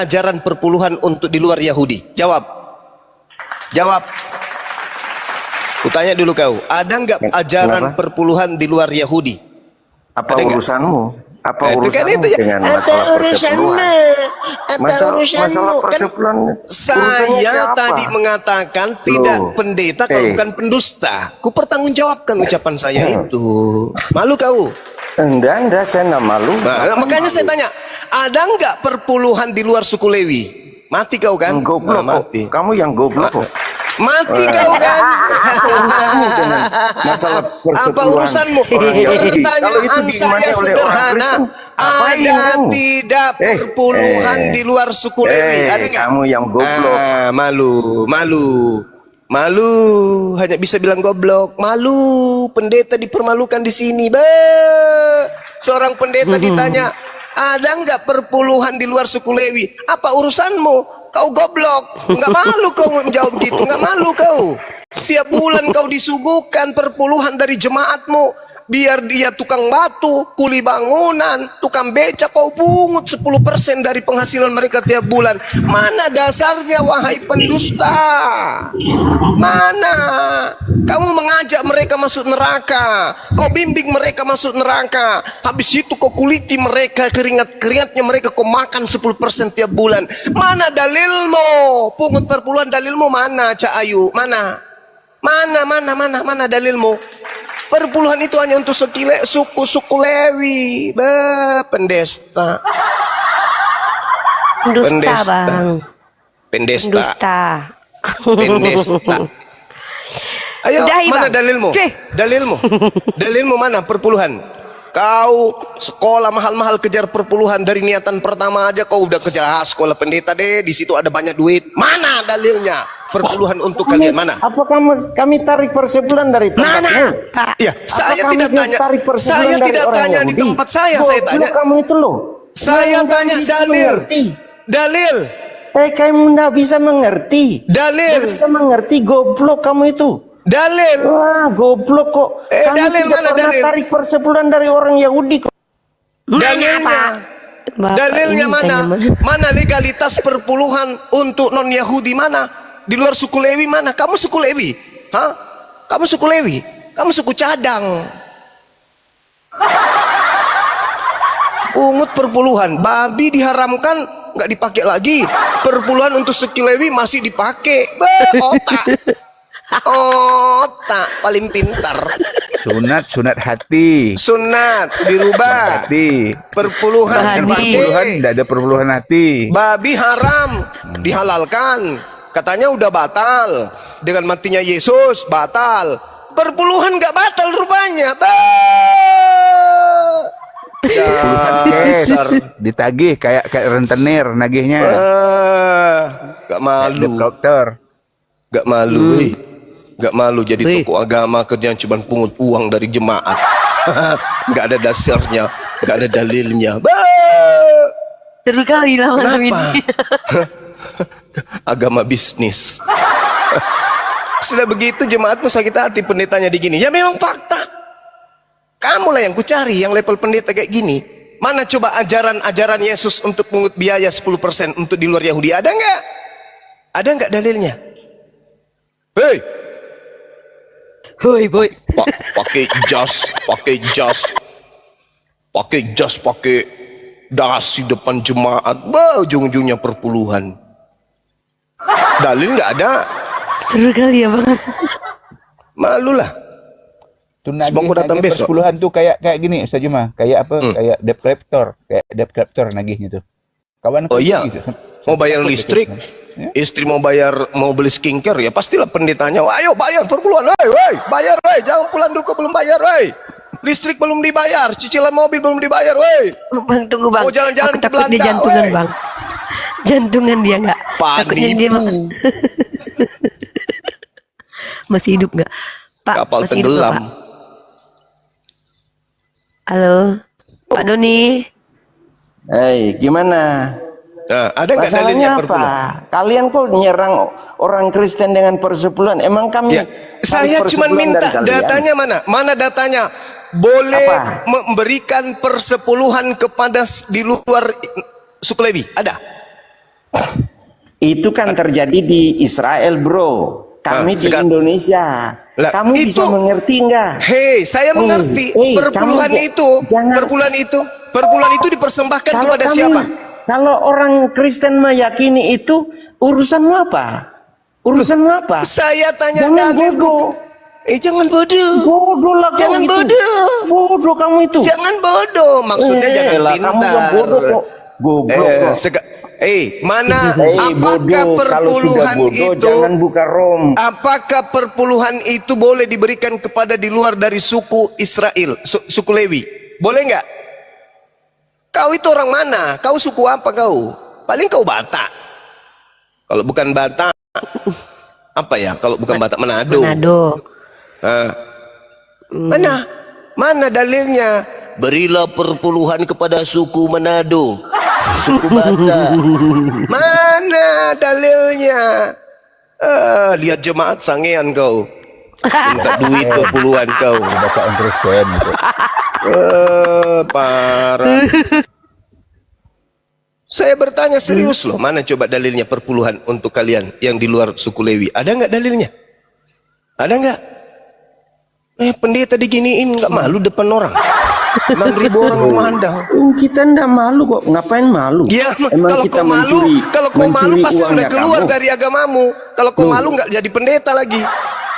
ajaran perpuluhan untuk di luar Yahudi? Jawab. Jawab. Kutanya dulu kau, ada nggak ajaran perpuluhan di luar Yahudi? Apa ada urusanmu? Apa itu kan urusanmu itu ya. dengan masalah persepuluhan? Masalah persepuluhan. Saya tadi mengatakan tidak pendeta kalau bukan pendusta. Ku pertanggungjawabkan ucapan saya itu. Malu kau? Enggak, saya nggak malu. Nah, makanya saya tanya, ada nggak perpuluhan di luar suku Lewi? Mati kau kan? Goblok, mati. Kamu yang goblok kok. Mati kau kan? Apa urusanmu dengan masalah persepuluhan? Apa urusanmu? Pertanyaan saya sederhana. Ada tidak perpuluhan di luar suku Lewi? Ada nggak? Kamu yang goblok. Malu, hanya bisa bilang goblok. Malu, pendeta dipermalukan di sini. Seorang pendeta ditanya, ada nggak perpuluhan di luar suku Lewi? Apa urusanmu? Kau goblok, nggak malu kau menjawab gitu, nggak malu kau. Tiap bulan kau disuguhkan perpuluhan dari jemaatmu, biar dia tukang batu, kuli bangunan, tukang beca, kau pungut 10% dari penghasilan mereka tiap bulan. Mana dasarnya wahai pendusta? Mana? Kamu mengajak mereka masuk neraka, kau bimbing mereka masuk neraka. Habis itu kau kuliti mereka, keringat-keringatnya mereka kau makan 10% tiap bulan. Mana dalilmu? Pungut perpuluhan, dalilmu mana, Cak Ayu? Mana dalilmu? Perpuluhan itu hanya untuk suku Lewi. Pendesta. Pendesta. Ayo, mana dalilmu? Dalilmu mana perpuluhan? Kau sekolah mahal-mahal kejar perpuluhan, dari niatan pertama aja kau udah kejar sekolah pendeta deh, di situ ada banyak duit. Mana dalilnya? Perpuluhan untuk kalian mana? Apa kami tarik persepuluhan dari tempatmu? Ya, saya tidak tanya. Saya tidak tanya di tempat saya. Saya tanya. Kamu itu loh. Saya tanya dalil. Kamu tidak bisa mengerti. Dalil. Tidak bisa mengerti, goblok kamu itu. Dalil. Wah, goblok kok. Kamu dalil tidak mana pernah dalil? tarik persepuluhan dari orang Yahudi kok. Dalilnya. Dalilnya mana? Mana legalitas perpuluhan untuk non Yahudi mana? Di luar suku Lewi mana? Kamu suku Lewi? Hah? Kamu suku Lewi? Kamu suku cadang. Pungut perpuluhan, babi diharamkan, nggak dipakai lagi. Perpuluhan untuk suku Lewi masih dipakai. Otak paling pintar. Sunat hati. Sunat dirubah. Hati. Perpuluhan tidak ada perpuluhan hati. Babi haram, dihalalkan. Katanya udah batal. Dengan matinya Yesus batal. Perpuluhan nggak batal rupanya. Dasar ditagih kayak rentenir nagihnya. Gak malu. Dokter. Gak malu. Gak malu jadi tokoh agama kerjaan cuma pungut uang dari jemaat. Gak ada dasarnya, gak ada dalilnya. Seru kali lah malam ini. Agama bisnis. Sudah begitu jemaatmu sakit hati pendetanya digini. Ya memang fakta. Kamulah yang kucari, yang level pendeta kayak gini. Mana coba ajaran Yesus untuk pungut biaya 10% untuk di luar Yahudi? Ada nggak? Ada nggak dalilnya? Hoi boy. Pakai jas, pakai dasi depan jemaat. Ujung-ujungnya perpuluhan. Dalil nggak ada. Seru kali ya bang. Malulah. Sebab datang besok. Persepuluhan tuh kayak gini Ustaz Juma, kayak apa? Kayak debt collector nagihnya tuh. Kawan. Oh iya. Gitu. Mau bayar listrik, ya? Istri mau beli skincare, ya pastilah pendetanya. Ayo bayar perpuluhan, bayar, jangan pulang dulu belum bayar, listrik belum dibayar, cicilan mobil belum dibayar, Bang tunggu bang. Mau jalan-jalan aku ke takut Belanda, dia jantungan bang. Jantungan dia nggak? Takutnya dia masih hidup nggak? Pak, kapal masih tenggelam. hidup, Pak? Halo, Pak Doni. Gimana? Nah, ada nggak dalilnya perpuluhan? Kalian kok nyerang orang Kristen dengan persepuluhan? Emang kami? Ya, saya cuma minta datanya mana? Mana datanya? Boleh memberikan persepuluhan kepada di luar suku Lewi? Ada? Itu kan terjadi di Israel, bro. Kami di Indonesia. Lah, Kamu bisa mengerti enggak? Hei, saya mengerti. Perpuluhan itu dipersembahkan kepada siapa? Kalau orang Kristen meyakini itu, urusanmu apa? Urusanmu apa? Saya tanya Jangan bodoh. Jangan bodoh. Bodoh lah kamu. Jangan itu. bodoh. Bodoh kamu itu. Jangan bodoh. Maksudnya jangan lah, pintar. kamu yang bodoh kok. Goblok kok. Mana apakah bodoh. Kalau sudah perpuluhan bodoh, itu jangan buka rom. apakah perpuluhan itu boleh diberikan kepada di luar dari suku Israel, suku Lewi? Boleh nggak? Kau itu orang mana? Kau suku apa kau? Paling kau Batak. Kalau bukan Batak, apa ya? Kalau bukan Batak, Manado. Mana dalilnya? Berilah perpuluhan kepada suku Manado, suku Batak. Mana dalilnya? Lihat jemaat sangean kau, minta duit perpuluhan kau. Baca Kristen itu. Parah. Saya bertanya serius loh, mana coba dalilnya perpuluhan untuk kalian yang di luar suku Lewi? Ada nggak dalilnya? Ada nggak? Pendeta diginiin nggak malu depan orang? 6.000 orang memandang. Kita ndak malu kok. Ngapain malu? Ya, Emang kalau kita kau malu, pasti udah uangnya keluar kamu. dari agamamu. Kalau kau malu nggak jadi pendeta lagi.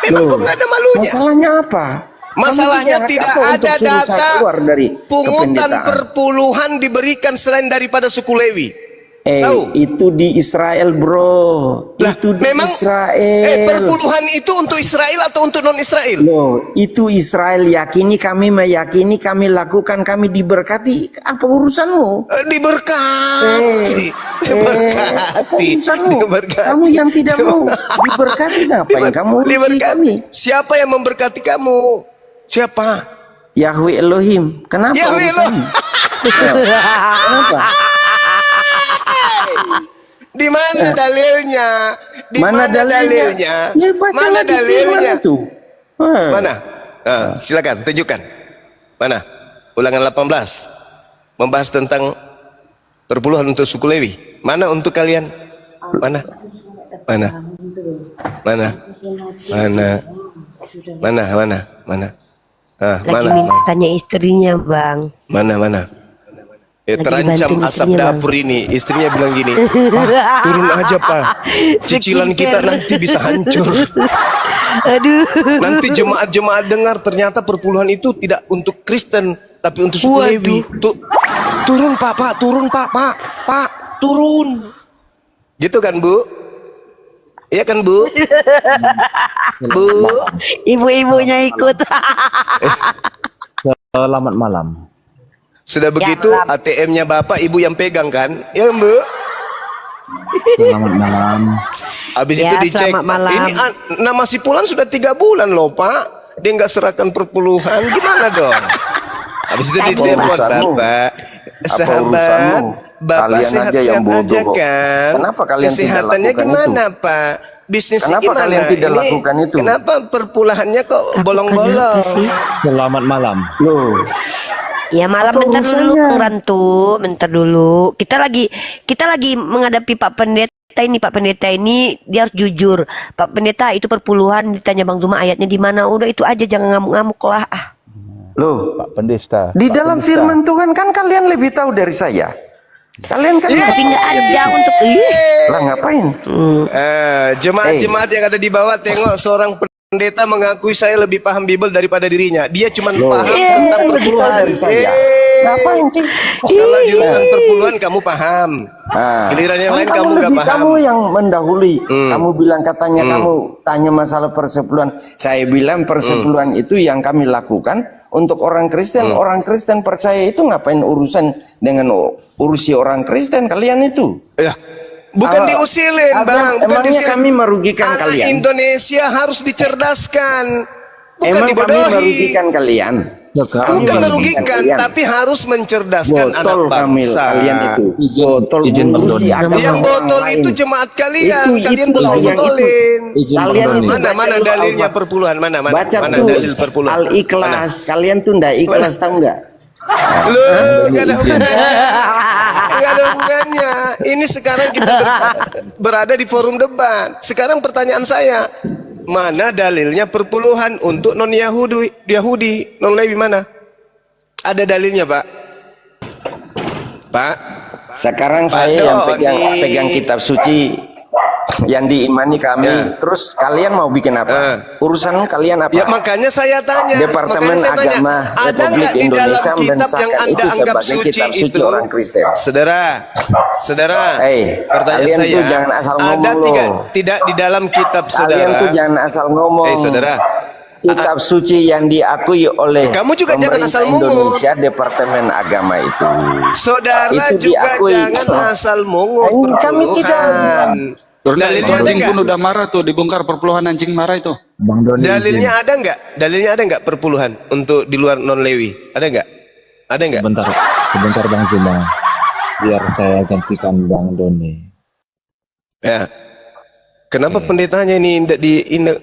Memang kau nggak ada malunya. Masalahnya apa? Masalahnya Kamu tidak apa untuk ada suruh saya data keluar dari pungutan kependetaan? perpuluhan diberikan selain daripada suku Lewi. Tahu? Itu di Israel, bro. Lah, Itu di memang Israel. perpuluhan itu untuk Israel atau untuk non Israel? Loh, itu Israel yakini, kami meyakini, kami lakukan, kami diberkati. Apa urusanmu? Diberkati. Urusanmu. Kamu yang tidak mau diberkati, ngapain kamu urusi kami? Siapa yang memberkati kamu? Siapa? Yahweh Elohim. Kenapa Yahweh urusanmu? Kenapa? Di mana dalilnya? Di Mana dalilnya? Ya, baca Mana lagi dalilnya? firman itu. Mana? Silakan tunjukkan. Mana? Ulangan 18 membahas tentang perpuluhan untuk suku Lewi. Mana untuk kalian? Mana? Mana? Mana? Mana? Mana? Mana? Mana? Lagi tanya istrinya, Bang. Mana? Terancam dibanting asap istrinya, dapur ini. Istrinya bilang gini, "Pak, turun aja Pak, cicilan kita nanti bisa hancur." Aduh. Nanti jemaat-jemaat dengar ternyata perpuluhan itu tidak untuk Kristen tapi untuk suku Lewi. Turun Pak, turun Pak, turun. Gitu kan Bu? Iya kan Bu? Bu, Ibu-ibunya ikut. Selamat malam. sudah begitu malam. ATM-nya Bapak Ibu yang pegang kan? Ya Bu? Selamat malam. Habis Ya, itu dicek. selamat malam. Ini nama si Pulan sudah 3 bulan loh Pak. Dia nggak serahkan perpuluhan. Gimana dong? Habis itu ditelepon urusanmu? Bapak. Apa Sahabat, urusanmu? Bapak Kalian aja sehat-sehat yang bodoh aja kok. kan? Kenapa kalian tidak Kesehatannya lakukan gimana Pak? Bisnisnya Kenapa gimana? kalian tidak lakukan itu? Kenapa perpuluhannya kok bolong-bolong? Selamat malam. Loh, Ya malam, Apa bentar dulu urusannya? Kang Rantu, bentar dulu. Kita lagi menghadapi Pak Pendeta ini. Pak Pendeta ini dia harus jujur. Pak Pendeta itu perpuluhan, ditanya Bang Zuma ayatnya di mana? Udah itu aja, jangan ngamuk-ngamuk lah. loh. Pak Pendesta. Di Pak dalam Pendesta. firman Tuhan kan kalian lebih tahu dari saya. Kalian kan Tapi nggak ada untuk lah ngapain? Jemaat-jemaat yang ada di bawah tengok seorang pendeta mengakui saya lebih paham Bible daripada dirinya. Dia cuma paham tentang perpuluhan. Dari saya. Ngapain sih? Kalau jurusan perpuluhan kamu paham. Giliran yang lain kamu nggak paham. Kamu yang mendahului. Kamu bilang katanya kamu tanya masalah persepuluhan. Saya bilang persepuluhan itu yang kami lakukan untuk orang Kristen. Orang Kristen percaya itu ngapain urusan dengan urusi orang Kristen kalian itu? Ya. Bukan diusilin, Bang. Bukan Emangnya diusilin. kami merugikan Anak kalian? Indonesia harus dicerdaskan. Bukan Emang kami dibodohi. merugikan kalian? Sekarang Bukan Kami merugikan, kalian. tapi harus mencerdaskan anak Botol Kamil bangsa. kalian itu. Botol izin Bang mengurusi Doni. agama Yang orang botol lain. itu jemaat kalian. Itu Kalian yang botol-botolin. Izin Bang Kalian Doni. itu Mana baca dulu dalilnya Al-Fatihah. perpuluhan? Mana Baca mana tuh dalil perpuluhan? Al-Ikhlas. Kalian tuh ndak ikhlas tahu nggak? Loh, nggak ada hubungannya. Nggak ada hubungannya. Ini sekarang kita berada di forum debat. Sekarang pertanyaan saya, mana dalilnya perpuluhan untuk non Yahudi, non Lewi mana? Ada dalilnya, Pak? Pak? Sekarang Pak saya yang Doni. pegang kitab suci yang diimani kami. Ya. Terus kalian mau bikin apa? Urusan kalian apa? Ya makanya saya tanya. Departemen Makanya saya tanya, Agama ada nggak Republik di dalam Indonesia kitab yang mensahkan Anda itu anggap sebagai suci kitab suci itu? orang Kristen. Saudara, kalian pertanyaan saya, tuh jangan asal ada ngomong tidak di dalam kitab Kalian saudara? tuh jangan asal ngomong. Saudara, Kitab suci yang diakui oleh Kamu juga jangan pemerintah asal ngomong. Indonesia, Departemen Agama itu. saudara Itu juga diakui. jangan asal mungut Kami perpuluhan. Dalilnya ada Anjing pun nggak? udah marah tuh, dibongkar perpuluhan anjing marah itu. Bang Doni Dalilnya ada nggak? Dalilnya ada nggak perpuluhan untuk di luar non Lewi? Ada nggak? Ada nggak? sebentar Bang Zuma. Biar saya gantikan Bang Doni. Ya. Kenapa pendetanya ini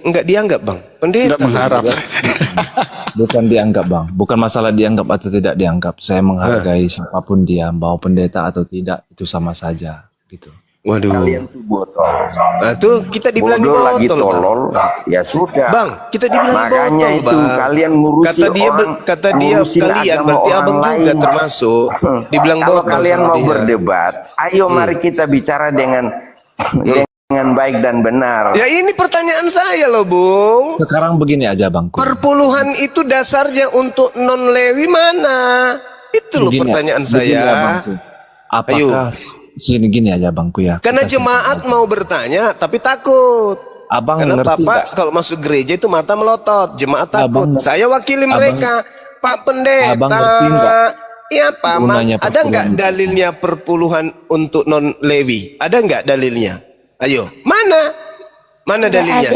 nggak dianggap, Bang? Pendeta Nggak mengharap. Bukan dianggap Bang, bukan masalah dianggap atau tidak dianggap. Saya menghargai siapapun dia, mau pendeta atau tidak itu sama saja gitu. Waduh. Kalian tuh botol. Nah, tuh kita dibilang Bodoh lagi botol, Bang. tolol. Ya sudah. Bang, kita dibilang Makanya botol, itu Bang. kalian ngurusi kata dia orang, kata dia ngurusin kalian agama berarti orang abang juga lain. termasuk dibilang Kalau botol kalian sama mau dia. berdebat, ayo mari kita bicara dengan baik dan benar. Ya ini pertanyaan saya loh, Bung. Sekarang begini aja Bangku. Perpuluhan itu dasarnya untuk non Lewi mana? Itu loh Begini- pertanyaan begini ya, saya. Bangku. Apakah sini gini aja Bangku ya. Karena Kita jemaat mau bertanya tapi takut. Abang Kenapa ngerti Pak? nggak? Kalau masuk gereja itu mata melotot, jemaat takut. Abang- Saya wakili abang- mereka, Pak Pendeta. Abang ngerti nggak Iya Pak, gunanya ada nggak perpuluhan itu? dalilnya perpuluhan untuk non Lewi? Ada nggak dalilnya? Ayo, mana? Mana dalilnya?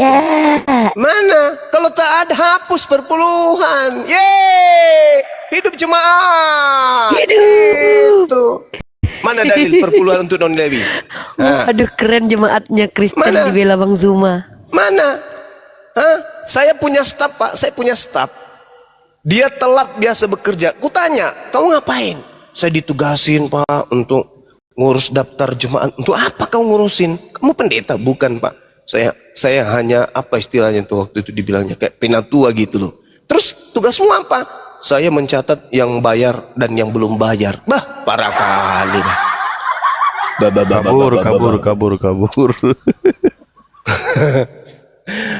Mana? Kalau tak ada, hapus perpuluhan. Yeay! Hidup jemaat. Itu. Mana dalil perpuluhan untuk non Lewi? Nah. Aduh keren jemaatnya Kristen Mana? dibela Bang Zuma. Mana? Hah? Saya punya staf, Pak. Saya punya staf. Dia telat biasa bekerja. Kutanya, kamu ngapain? Saya ditugasin, Pak, untuk ngurus daftar jemaat. Untuk apa kau ngurusin? Kamu pendeta? Bukan, Pak. Saya hanya apa istilahnya tuh waktu itu dibilangnya kayak penatua gitu loh. Terus tugasmu apa? Saya mencatat yang bayar dan yang belum bayar. Bah, parah kali, Bah. Kabur.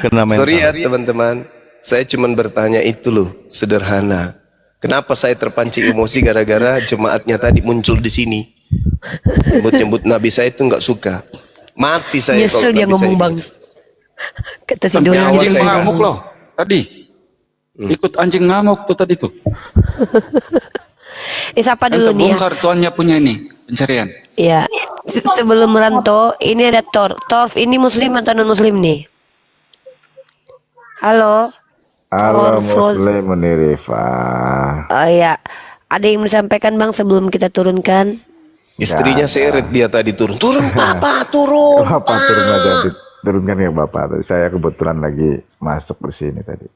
Kena mental. Sorry ya teman-teman, saya cuma bertanya itu loh, sederhana. Kenapa saya terpancing emosi gara-gara jemaatnya tadi muncul di sini? Nyebut-nyebut Nabi saya itu nggak suka. Mati saya Nyesel kalau dia Nabi ngomong saya Bang. Kata si Sampai Doni anjing saya ngamuk kasih. loh tadi. Ikut anjing ngamuk tuh tadi tuh. Siapa Kan dulu nih ya? terbongkar tuannya punya ini pencarian. Iya. Sebelum Ranto, ini ada Torf ini muslim atau non muslim nih? Halo. Halo Torf. Muslim Rifa. Oh iya. Ada yang disampaikan Bang sebelum kita turunkan? Istrinya seret dia tadi turun. Turun papa, turun. Bapak turun aja, turunkan ya Bapak. Saya kebetulan lagi masuk ke sini tadi.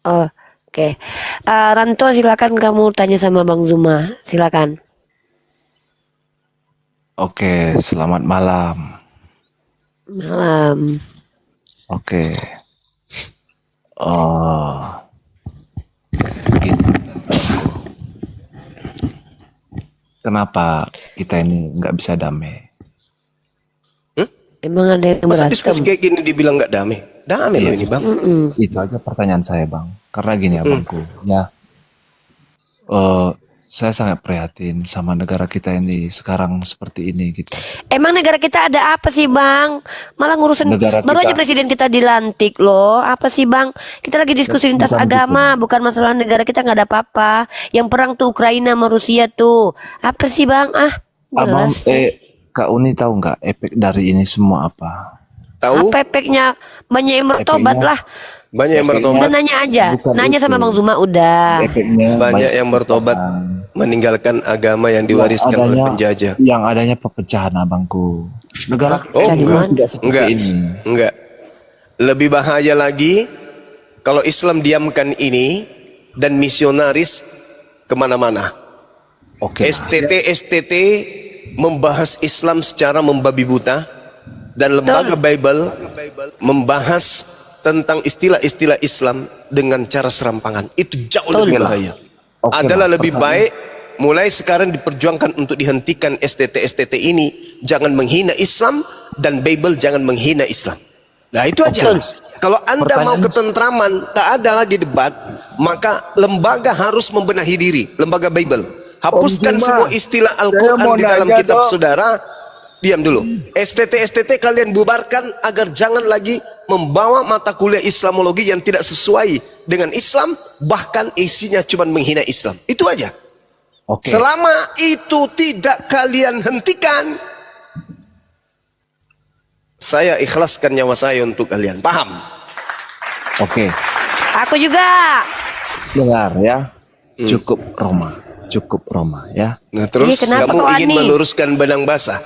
Oh, oke. Ranto silakan kamu tanya sama Bang Zuma. Silakan. Oke, selamat malam. Malam. Oke. Oh. Begini. Kenapa kita ini nggak bisa damai? Emang ada yang Masa berantem? diskusi kayak gini dibilang nggak damai? Damai loh ini, Bang. Itu aja pertanyaan saya, Bang. Karena gini ya, Bangku. Ya, saya sangat prihatin sama negara kita ini sekarang seperti ini gitu. Emang negara kita ada apa sih Bang? Malah ngurusin Negara baru aja kita- presiden kita dilantik loh. Apa sih Bang? Kita lagi diskusi lintas bukan agama, bukan masalah negara kita nggak ada apa-apa. Yang perang tuh Ukraina sama Rusia tuh. Apa sih Bang? Abang, Jelas. Kak Uni tahu nggak efek dari ini semua apa? Tahu? Apa efeknya? Banyak yang bertobat Efeknya- lah. Banyak yang Udah bertobat. nanya aja. Bukan Nanya itu. sama Bang Zuma udah. Efeknya Banyak yang bertobat meninggalkan agama yang diwariskan oleh penjajah. Yang adanya perpecahan, abangku. Negara Oh, Dari enggak. mana? tidak seperti Enggak. ini. Enggak. Lebih bahaya lagi kalau Islam diamkan ini dan misionaris kemana-mana. Oke. STT membahas Islam secara membabi buta, dan lembaga Bible membahas tentang istilah-istilah Islam dengan cara serampangan. Itu jauh lebih bahaya. Adalah lebih baik mulai sekarang diperjuangkan untuk dihentikan STT ini. Jangan menghina Islam, dan Bible jangan menghina Islam. Nah itu aja. Kalau Anda mau ketentraman, tak ada lagi debat, maka lembaga harus membenahi diri. Lembaga Bible hapuskan semua istilah Al-Quran di dalam kitab saudara. Diam dulu. STT kalian bubarkan agar jangan lagi membawa mata kuliah Islamologi yang tidak sesuai dengan Islam, bahkan isinya cuma menghina Islam. Itu aja. Selama itu tidak kalian hentikan, saya ikhlaskan nyawa saya untuk kalian. Paham? Oke. Aku juga. Dengar ya. Cukup Roma ya. Nah terus kenapa kamu kau ingin Ani? meluruskan benang basah.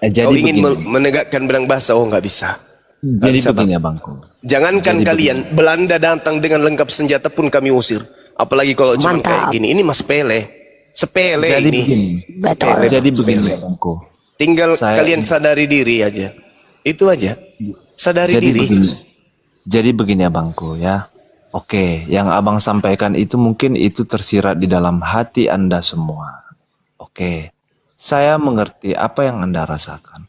Jadi Kau ingin begini. menegakkan benang basah. Oh nggak bisa. Jadi bisa, begini Abangku. Jangankan kalian, Belanda datang dengan lengkap senjata pun kami usir. Apalagi kalau cuma kayak gini. Ini mas sepele Jadi ini. begini. Sepele, Jadi begini sepele. Abangku. Tinggal Saya- kalian sadari diri aja. Itu aja. Sadari diri. Jadi begini Abangku ya. Oke, yang Abang sampaikan itu mungkin itu tersirat di dalam hati Anda semua. Oke, saya mengerti apa yang Anda rasakan.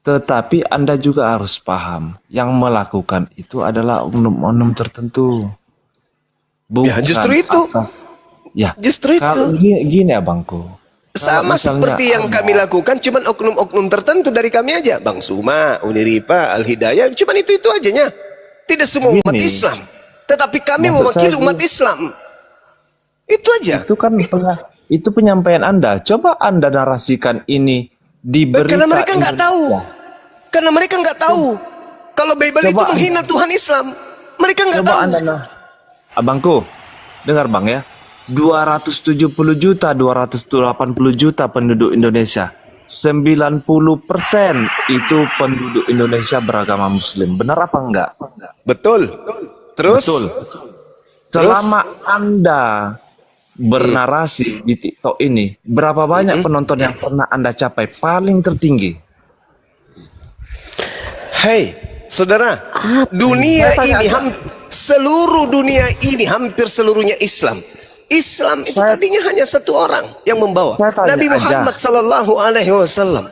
Tetapi Anda juga harus paham, yang melakukan itu adalah oknum-oknum tertentu. Bukan Ya, justru itu. Ya, Justru kalau itu. gini Abangku. Sama misalnya seperti yang kami lakukan, cuman oknum-oknum tertentu dari kami aja. Bang Suma, Uniripa, Al-Hidayah, cuman itu aja. Tidak semua umat Gini. Islam. Tetapi kami Maksud mewakili saya umat Islam. Itu aja. Itu kan itu penyampaian Anda. Coba Anda narasikan ini di berita Karena mereka nggak tahu. Indonesia. Karena mereka nggak tahu. Kalau Bible itu Coba menghina Tuhan Islam. Mereka nggak Coba tahu. Anda Abangku, dengar Bang ya. 270 juta, 280 juta penduduk Indonesia. 90% itu penduduk Indonesia beragama Muslim. Benar apa enggak? Betul. Terus? Betul. Selama Anda bernarasi di TikTok ini, berapa banyak penonton yang pernah Anda capai paling tertinggi? Hei, saudara, dunia ini seluruh dunia ini hampir seluruhnya Islam. Islam itu tadinya hanya satu orang yang membawa, Saya tanya Nabi Muhammad aja. Sallallahu Alaihi Wasallam.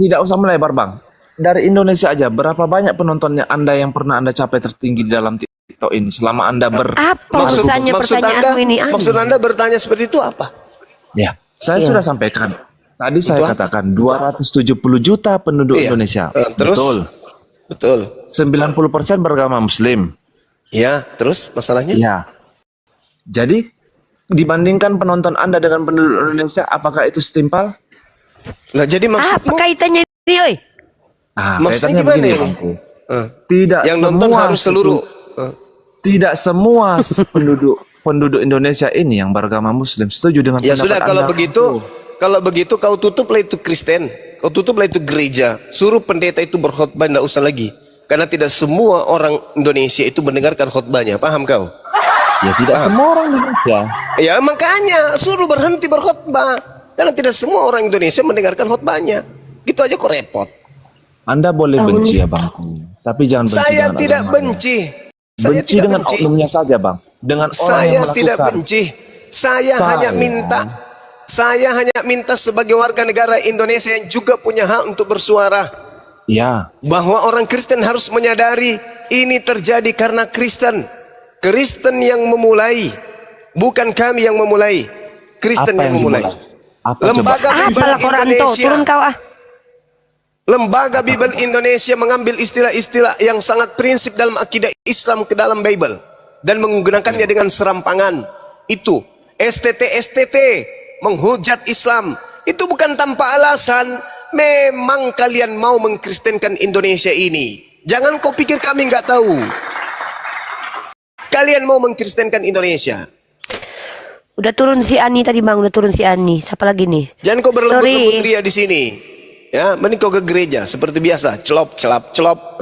Tidak usah melebar Bang. Dari Indonesia aja, berapa banyak penontonnya Anda yang pernah Anda capai tertinggi di dalam TikTok ini selama Anda Apa urusannya pertanyaanmu ini? Ani? Maksud Anda bertanya seperti itu apa? Ya, saya sudah sampaikan. Tadi saya katakan 270 juta penduduk Iya. Indonesia. Terus? Betul. Betul. 90% beragama Muslim. Ya, terus masalahnya? Ya. Jadi dibandingkan penonton Anda dengan penduduk Indonesia, apakah itu setimpal? Nah, jadi maksudmu? Apa kaitannya ini, oi? Maksudnya Kaitannya gimana begini, ini? Bangku. Tidak Yang semua nonton harus seluruh. tidak semua penduduk Indonesia ini yang beragama Muslim setuju dengan Ya pendapat sudah, kalau Anda. begitu kau tutuplah itu Kristen, kau tutuplah itu gereja, suruh pendeta itu berkhotbah, tidak usah lagi, karena tidak semua orang Indonesia itu mendengarkan khotbahnya, paham kau? Ya tidak semua orang Indonesia. Ya makanya suruh berhenti berkhotbah, karena tidak semua orang Indonesia mendengarkan khotbahnya, gitu aja kok repot. Anda boleh benci ya Bangku, tapi jangan benci Saya dengan tidak agamanya. benci, saya Benci tidak dengan benci, oknumnya saja Bang. Dengan orang saya yang melakukan. tidak benci, saya hanya minta sebagai warga negara Indonesia yang juga punya hak untuk bersuara, Ya, bahwa orang Kristen harus menyadari ini terjadi karena Kristen yang memulai, bukan kami yang memulai, Kristen apa yang yang memulai. Apa Lembaga Apa Bible laporan tuh? Indonesia, Turun kau ah. Lembaga Bible Indonesia mengambil istilah-istilah yang sangat prinsip dalam akidah Islam ke dalam Bible dan menggunakannya dengan serampangan. Itu STT menghujat Islam. Itu bukan tanpa alasan. Memang kalian mau mengkristenkan Indonesia ini. Jangan kau pikir kami nggak tahu. Kalian mau mengkristenkan Indonesia. Udah turun si Ani tadi Bang, udah turun si Ani. Siapa lagi nih? Jangan kau berlembut-lembut Sorry. ria di sini. Ya, mending kau ke gereja seperti biasa, celop.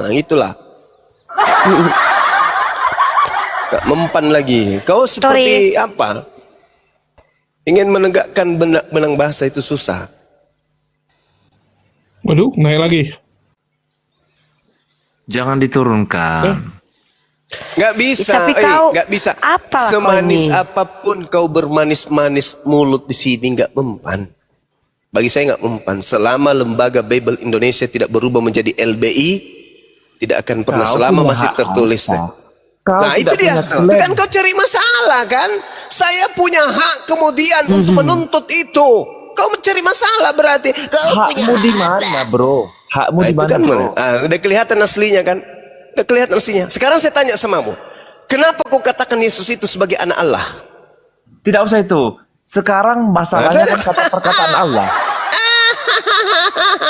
Nah, itulah. Gak mempan lagi. Kau seperti apa? Ingin menegakkan benang bahasa itu susah. Waduh, naik lagi. Jangan diturunkan. Nggak bisa, Tapi kau nggak bisa. apa kau Semanis ini? apapun kau bermanis-manis mulut di sini nggak mempan. Bagi saya nggak mempan. Selama lembaga Bible Indonesia tidak berubah menjadi LBI, tidak akan pernah Kau selama punya masih hak tertulis. angkat. Kau Nah itu tidak dia. punya Itu klaim. kan kau cari masalah kan? Saya punya hak kemudian untuk menuntut itu. Kau mencari masalah berarti. Kau punya Hakmu di hak. mana, bro? Hakmu Nah, di itu mana, kan bro? udah kelihatan aslinya kan? Udah kelihatan aslinya. Sekarang saya tanya samamu. Kenapa kau katakan Yesus itu sebagai anak Allah? Tidak usah itu. Sekarang masalahnya kan kata perkataan Allah.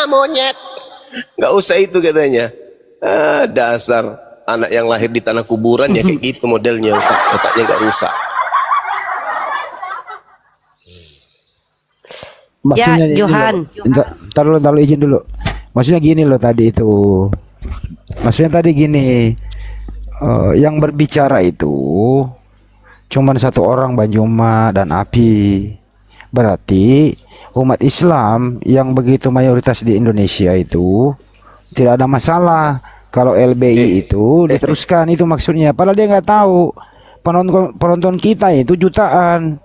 Monyet. Nggak usah itu katanya. Dasar anak yang lahir di tanah kuburan ya kayak gitu modelnya. Otaknya nggak rusak. Ya, ini Johan. loh. Ntar lu izin dulu. Maksudnya gini loh tadi itu. Maksudnya tadi gini. Yang berbicara itu cuman satu orang, Banjuma dan Api. Berarti umat Islam yang begitu mayoritas di Indonesia itu tidak ada masalah kalau LBI itu diteruskan, itu maksudnya. Padahal dia nggak tahu penonton kita itu jutaan,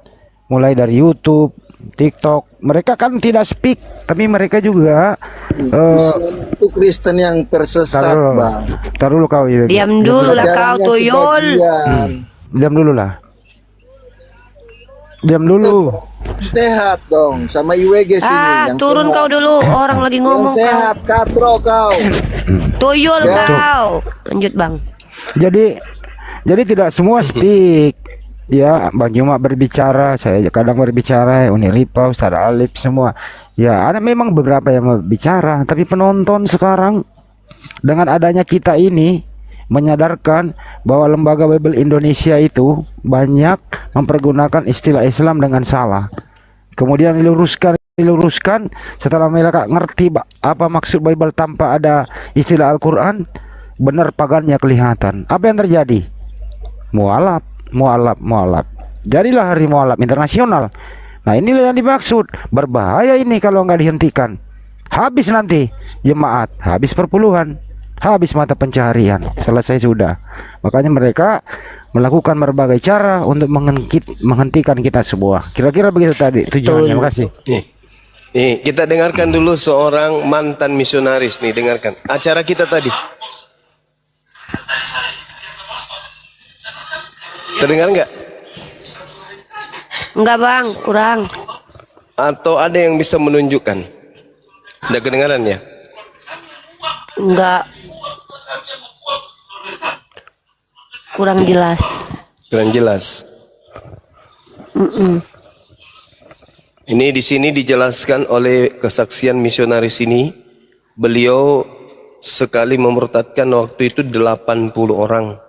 mulai dari YouTube, TikTok. Mereka kan tidak speak, tapi mereka juga Itu Kristen yang tersesat, Bang. taruh dulu kau ya. Diam dulu lah kau Pelajarannya tuyul. sebagian. Diam dulu lah. Diam dulu. Sehat dong sama IWG sini yang Turun sehat. kau dulu, orang lagi Yang ngomong. sehat, katro kau. Tuyul Ya. kau. Lanjut Bang. Jadi tidak semua speak. Ya, Bang Juma berbicara, saya kadang berbicara, Uni Ripa, Ustaz Alif semua. Ya, ada memang beberapa yang berbicara, tapi penonton sekarang dengan adanya kita ini menyadarkan bahwa lembaga Bible Indonesia itu banyak mempergunakan istilah Islam dengan salah. Kemudian diluruskan setelah mereka ngerti apa maksud Bible tanpa ada istilah Al-Quran, benar pagannya kelihatan. Apa yang terjadi? Mualaf. Jadilah hari mualaf internasional. Nah, inilah yang dimaksud. Berbahaya ini kalau nggak dihentikan. Habis nanti jemaat, habis perpuluhan, habis mata pencaharian. Selesai sudah. Makanya mereka melakukan berbagai cara untuk menghentikan kita semua. Kira-kira begitu tadi tujuannya. Terima kasih. Nih, kita dengarkan dulu seorang mantan misionaris nih, dengarkan acara kita tadi. Terdengar nggak? Enggak Bang, kurang. Atau ada yang bisa menunjukkan? Udah kedengaran ya? Enggak. Kurang jelas. Kurang jelas. Ini di sini dijelaskan oleh kesaksian misionaris ini, beliau sekali memurtadkan waktu itu 80 orang.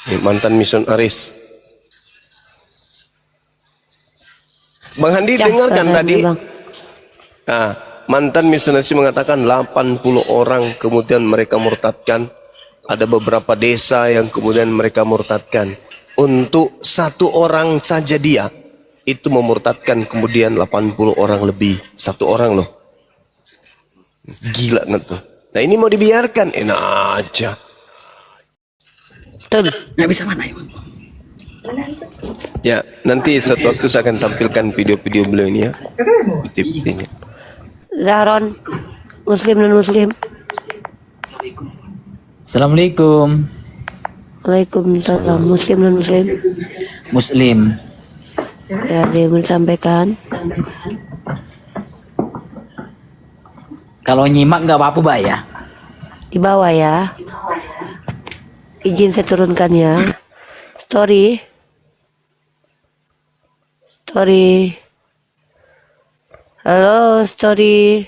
Ini mantan misionaris. Bang Handi dengarkan tadi. Bang. Nah, mantan misionaris mengatakan 80 orang kemudian mereka murtadkan. Ada beberapa desa yang kemudian mereka murtadkan. Untuk satu orang saja dia itu memurtadkan kemudian 80 orang lebih. Satu orang loh. Gila nggak tuh. Nah ini mau dibiarkan, enak aja. Betul. Nggak bisa mana ya? Ya, nanti suatu waktu saya akan tampilkan video-video beliau ini ya. Video-videonya. Zahron, Muslim dan Muslim. Assalamualaikum. Waalaikumsalam. Muslim dan Muslim. Muslim. Ya, ada yang mau disampaikan. Kalau nyimak nggak apa-apa, Mbak ya? Di bawah ya. Izin saya turunkan ya. Story. Halo, story.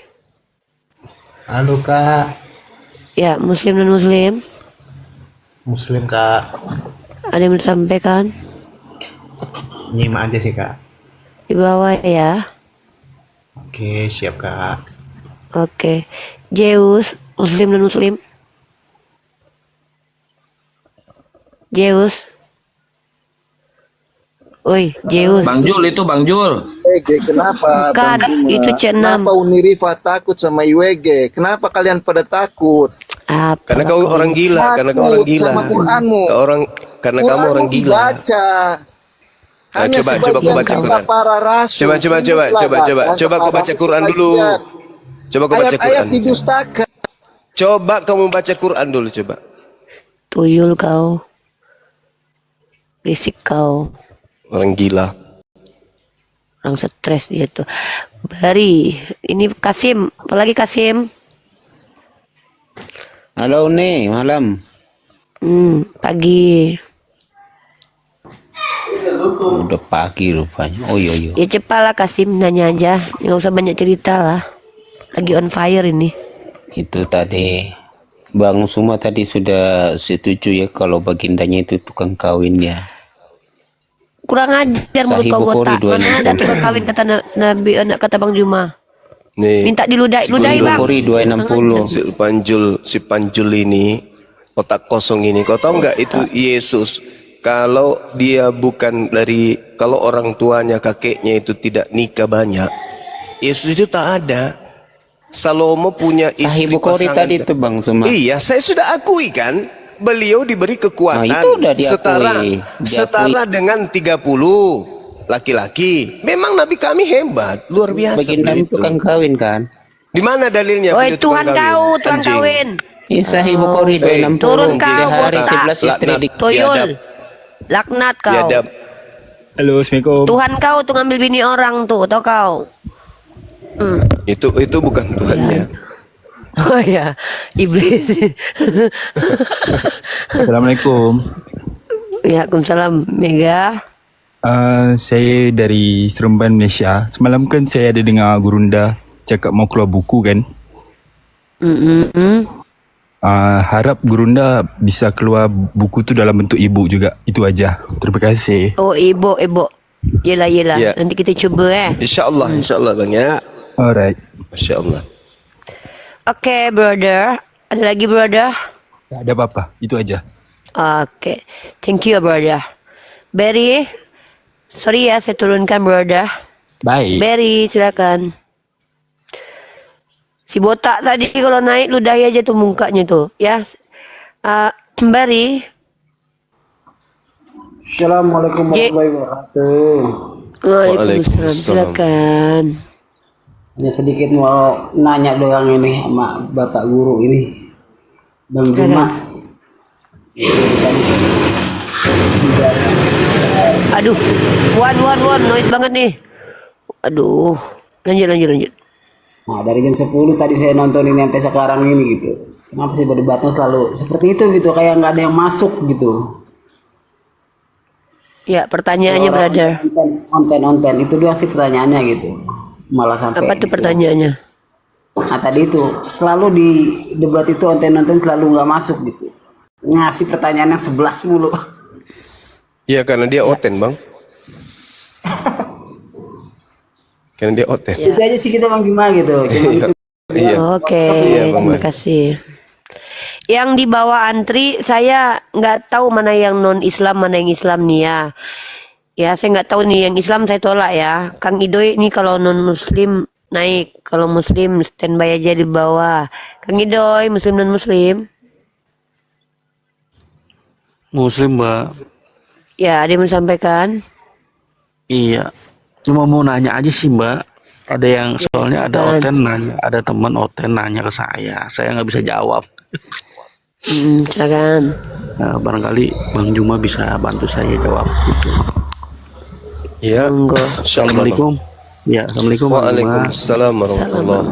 Halo, Kak. Ya, Muslim dan Muslim. Muslim, Kak. Ada yang mau disampaikan? Nyimak aja sih, Kak. Di bawah ya. Oke, siap, Kak. Oke. Zeus, Muslim dan Muslim. Zeus. Oi, Zeus. Bang Jul itu Bang Jul. Kenapa? Bukan, itu C6. Kenapa Unirifa takut sama IWG? Kenapa kalian pada takut? Apa? Karena kau orang gila, karena kau orang gila. Sama Quranmu. Karena kamu orang gila. Baca. Hanya Coba kau sebagian baca cerita Quran. para rasul. Coba kau baca Quran dulu. Coba kau baca Ayat-ayat Quran. didustakan. Coba kamu baca Quran dulu coba. Tuyul kau. Risik kau. Orang gila. Orang stres dia tuh. Bari, ini Kasim, apalagi Kasim? Halo nih, malam. Pagi. Udah pagi rupanya. Oh iya. Ya cepatlah Kasim, nanya aja, nggak usah banyak cerita lah. Lagi on fire ini. Itu tadi Bang Suma tadi sudah setuju ya kalau bagindanya itu tukang kawin ya. Kurang ajar mulut kau botak. Mana ada tukang kawin kata Nabi, kata Bang Juma. Nih. Minta diludahi Bang. Kori 260. Si Panjul ini otak kosong ini. Kau tahu nggak itu Yesus? Kalau dia bukan kalau orang tuanya kakeknya itu tidak nikah banyak, Yesus itu tak ada. Salomo punya istri Sahih Bukhari pasangan. tadi itu Bang Suma. Iya, saya sudah akui kan. Beliau diberi kekuatan Nah, itu udah diakui. setara dengan 30 laki-laki. Memang Nabi kami hebat, luar biasa. Baginda beliau itu. tukang kawin kan? Di mana dalilnya? Oi, beliau tukang Tuhan kau, tukang Anjing. kawin. Iya Sahih Bukhari 260. Turun kau, Sehari botak. 11 istri di Tuyul. Laknat kau. Biadab. Halo, Assalamualaikum. Tuhan kau tuh ngambil bini orang tuh, tau kau? Itu bukan Tuhannya. Oh ya, iblis. Assalamualaikum. Waalaikumsalam, Mega. Saya dari Seremban, Malaysia. Semalam kan saya ada dengar Gurunda cakap mau keluar buku kan. Harap Gurunda bisa keluar buku tu dalam bentuk e-book juga. Itu aja. Terima kasih. Oh, ibu. Yelah. Ya. Nanti kita cuba Insyaallah Bang ya. Alright. Masya-Allah. Oke, brother. Ada lagi, brother? Tak ada apa-apa. Itu aja. Oke. Thank you, brother. Berry. Sorry ya, saya turunkan, brother. Bye. Berry, silakan. Si botak tadi kalau naik ludahi aja tuh mukanya tuh, ya. Berry. Assalamualaikum warahmatullahi wabarakatuh. Waalaikumsalam. Silakan. Hanya sedikit mau nanya doang ini sama Bapak Guru ini, Bang Juma. Aduh, Wan, noise banget nih. Aduh, lanjut. Nah, dari jam 10 tadi saya nonton ini sampai sekarang ini gitu. Kenapa sih berdebatnya selalu seperti itu gitu, kayak nggak ada yang masuk gitu. Ya, pertanyaannya, brother. Onten itu doang sih pertanyaannya gitu. Malah sampai Apa tuh pertanyaannya? Nah tadi itu selalu di debat itu onten selalu nggak masuk gitu, ngasih pertanyaan yang 11 mulu. Iya karena dia oten Bang. Karena dia oten. Itu aja sih kita Bang Bima gitu. Cuma gitu. Iya. Oke, terima kasih. Yang di bawah antri saya nggak tahu mana yang non Islam mana yang Islam nih ya. Ya saya nggak tahu nih, yang Islam saya tolak ya. Kang Idoy ini kalau non Muslim naik, kalau Muslim standby aja di bawah. Kang Idoy, Muslim non Muslim? Muslim Mbak. Ya ada yang mau sampaikan? Iya. Cuma mau nanya aja sih Mbak. Ada yang soalnya ada Oten nanya, ada teman Oten nanya ke saya. Saya nggak bisa jawab. Silakan. Nah, barangkali Bang Juma bisa bantu saya jawab gitu. Iya. Assalamualaikum. Ya, assalamualaikum. Waalaikumsalam warahmatullahi.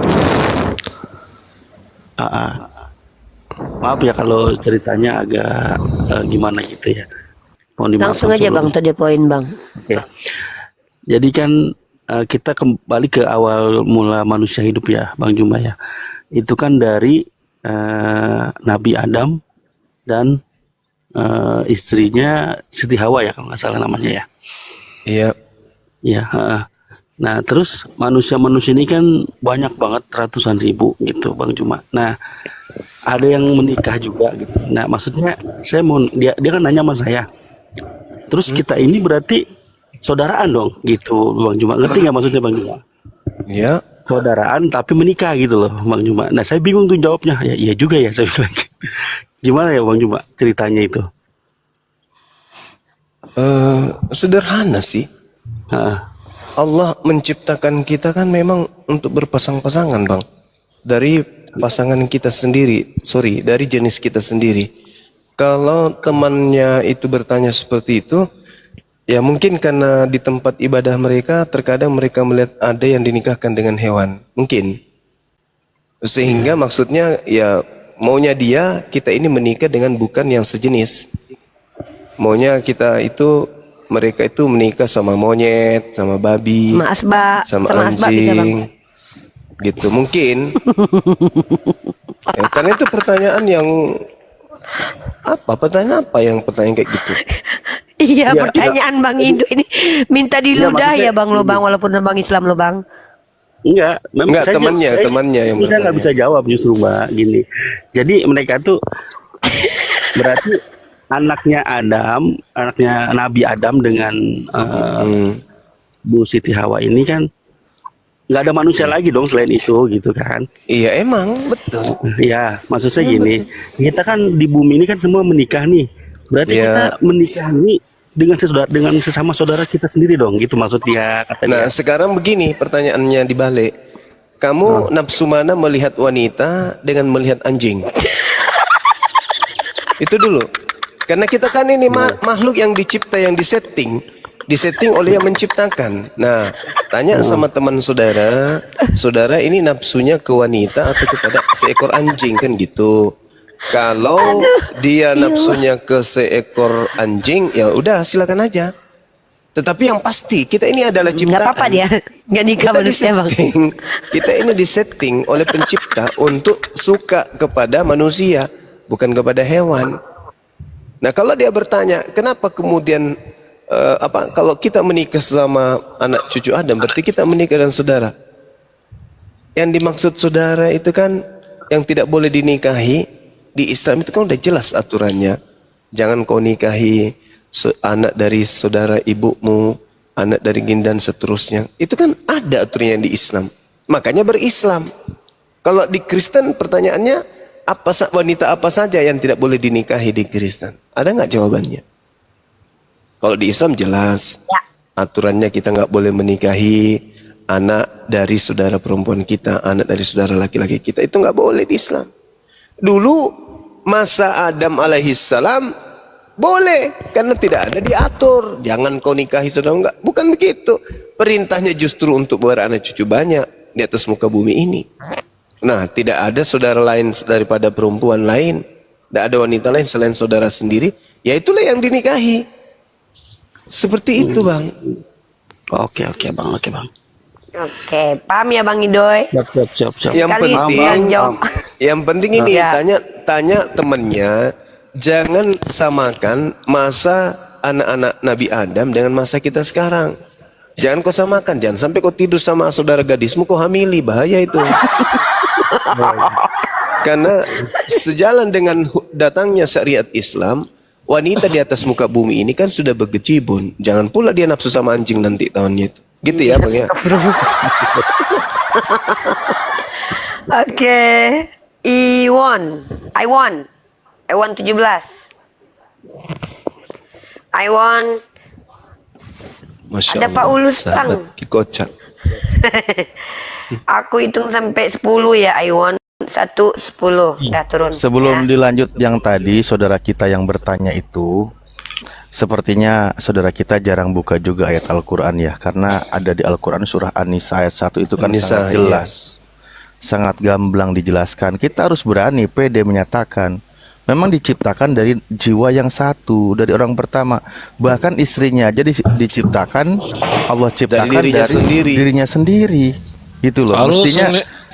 Maaf ya kalau ceritanya agak gimana gitu ya. Mohon dimaafkan Langsung aja sebelumnya. Bang, tadi poin Bang. Ya. Jadi kan kita kembali ke awal mula manusia hidup ya, Bang Juma ya. Itu kan dari Nabi Adam dan istrinya Siti Hawa ya kalau nggak salah namanya ya. Iya. Ya. Nah terus manusia-manusia ini kan banyak banget, ratusan ribu gitu Bang Juma. Nah ada yang menikah juga gitu. Nah maksudnya saya mau dia kan nanya sama saya. Terus kita ini berarti saudaraan dong gitu Bang Juma. Ngerti nggak maksudnya Bang Juma? Ya. Saudaraan tapi menikah gitu loh Bang Juma. Nah saya bingung tuh jawabnya. Ya iya juga ya saya bilang. Gimana ya Bang Juma ceritanya itu? Sederhana sih. Allah menciptakan kita kan memang untuk berpasang-pasangan, Bang. Dari pasangan kita sendiri, dari jenis kita sendiri. Kalau temannya itu bertanya seperti itu, ya mungkin karena di tempat ibadah mereka terkadang mereka melihat ada yang dinikahkan dengan hewan, mungkin. Sehingga maksudnya ya maunya dia kita ini menikah dengan bukan yang sejenis. Maunya kita itu mereka itu menikah sama monyet, sama babi, sama anjing, gitu mungkin. Ya, karena itu pertanyaan yang pertanyaan kayak gitu. Iya, pertanyaan Bang Indo ini minta diludah ya Bang lo Bang, walaupun Bang Islam lo Bang. Enggak, temannya yang saya nggak bisa jawab justru Mbak gini. Jadi mereka tuh berarti anaknya Nabi Adam dengan Bu Siti Hawa ini kan nggak ada manusia lagi dong selain itu gitu kan? Iya emang betul. Ya maksud saya gini, kita kan di bumi ini kan semua menikah nih. Berarti kita menikah ini dengan sesama saudara kita sendiri dong, gitu maksudnya katanya. Nah sekarang begini pertanyaannya dibalik. Kamu nafsu mana melihat wanita dengan melihat anjing? Itu dulu. Karena kita kan ini makhluk yang dicipta, yang disetting oleh yang menciptakan. Nah, tanya sama teman saudara, saudara ini nafsunya ke wanita atau kepada seekor anjing kan gitu. Kalau dia nafsunya ke seekor anjing, ya udah silakan aja. Tetapi yang pasti kita ini adalah ciptaan. Nggak apa-apa dia, nggak nikah manusia Bang. Kita ini disetting oleh pencipta untuk suka kepada manusia, bukan kepada hewan. Nah kalau dia bertanya kenapa kemudian kalau kita menikah sama anak cucu Adam berarti kita menikah dengan saudara. Yang dimaksud saudara itu kan yang tidak boleh dinikahi di Islam itu kan udah jelas aturannya. Jangan kau nikahi anak dari saudara ibumu, anak dari dan seterusnya. Itu kan ada aturannya di Islam. Makanya berislam. Kalau di Kristen pertanyaannya wanita apa saja yang tidak boleh dinikahi di Kristen? Ada nggak jawabannya? Kalau di Islam jelas, aturannya kita nggak boleh menikahi anak dari saudara perempuan kita, anak dari saudara laki-laki kita, itu nggak boleh di Islam. Dulu masa Adam alaihissalam boleh, karena tidak ada diatur. Jangan kau nikahi saudara, enggak. Bukan begitu. Perintahnya justru untuk beranak cucu banyak di atas muka bumi ini. Nah, tidak ada saudara lain daripada perempuan lain. Tidak ada wanita lain selain saudara sendiri. Ya itulah yang dinikahi. Seperti itu, Bang. Oke Bang. Oke, paham ya Bang Idoy? Siap. Yang penting ini tanya temannya, jangan samakan masa anak-anak Nabi Adam dengan masa kita sekarang. Jangan kau samakan, jangan sampai kau tidur sama saudara gadismu kau hamili, bahaya itu. Karena sejalan dengan datangnya syariat Islam, wanita di atas muka bumi ini kan sudah berkecibun. Jangan pula dia nafsu sama anjing nanti tahunnya itu. Gitu ya Bang ya. Oke, I want 17. Masya Ada Pak Ulus Bang. Kikocak. Aku hitung sampai 10 ya, I want 1, 10. Udah turun. Sebelum dilanjut yang tadi, saudara kita yang bertanya itu, sepertinya saudara kita jarang buka juga ayat Al-Quran ya, karena ada di Al-Quran surah An-Nisa ayat 1 itu kan sangat jelas, sangat gamblang dijelaskan. Kita harus berani, pede menyatakan, memang diciptakan dari jiwa yang satu, dari orang pertama. Bahkan istrinya aja diciptakan, Allah ciptakan dari dirinya sendiri. Itu loh,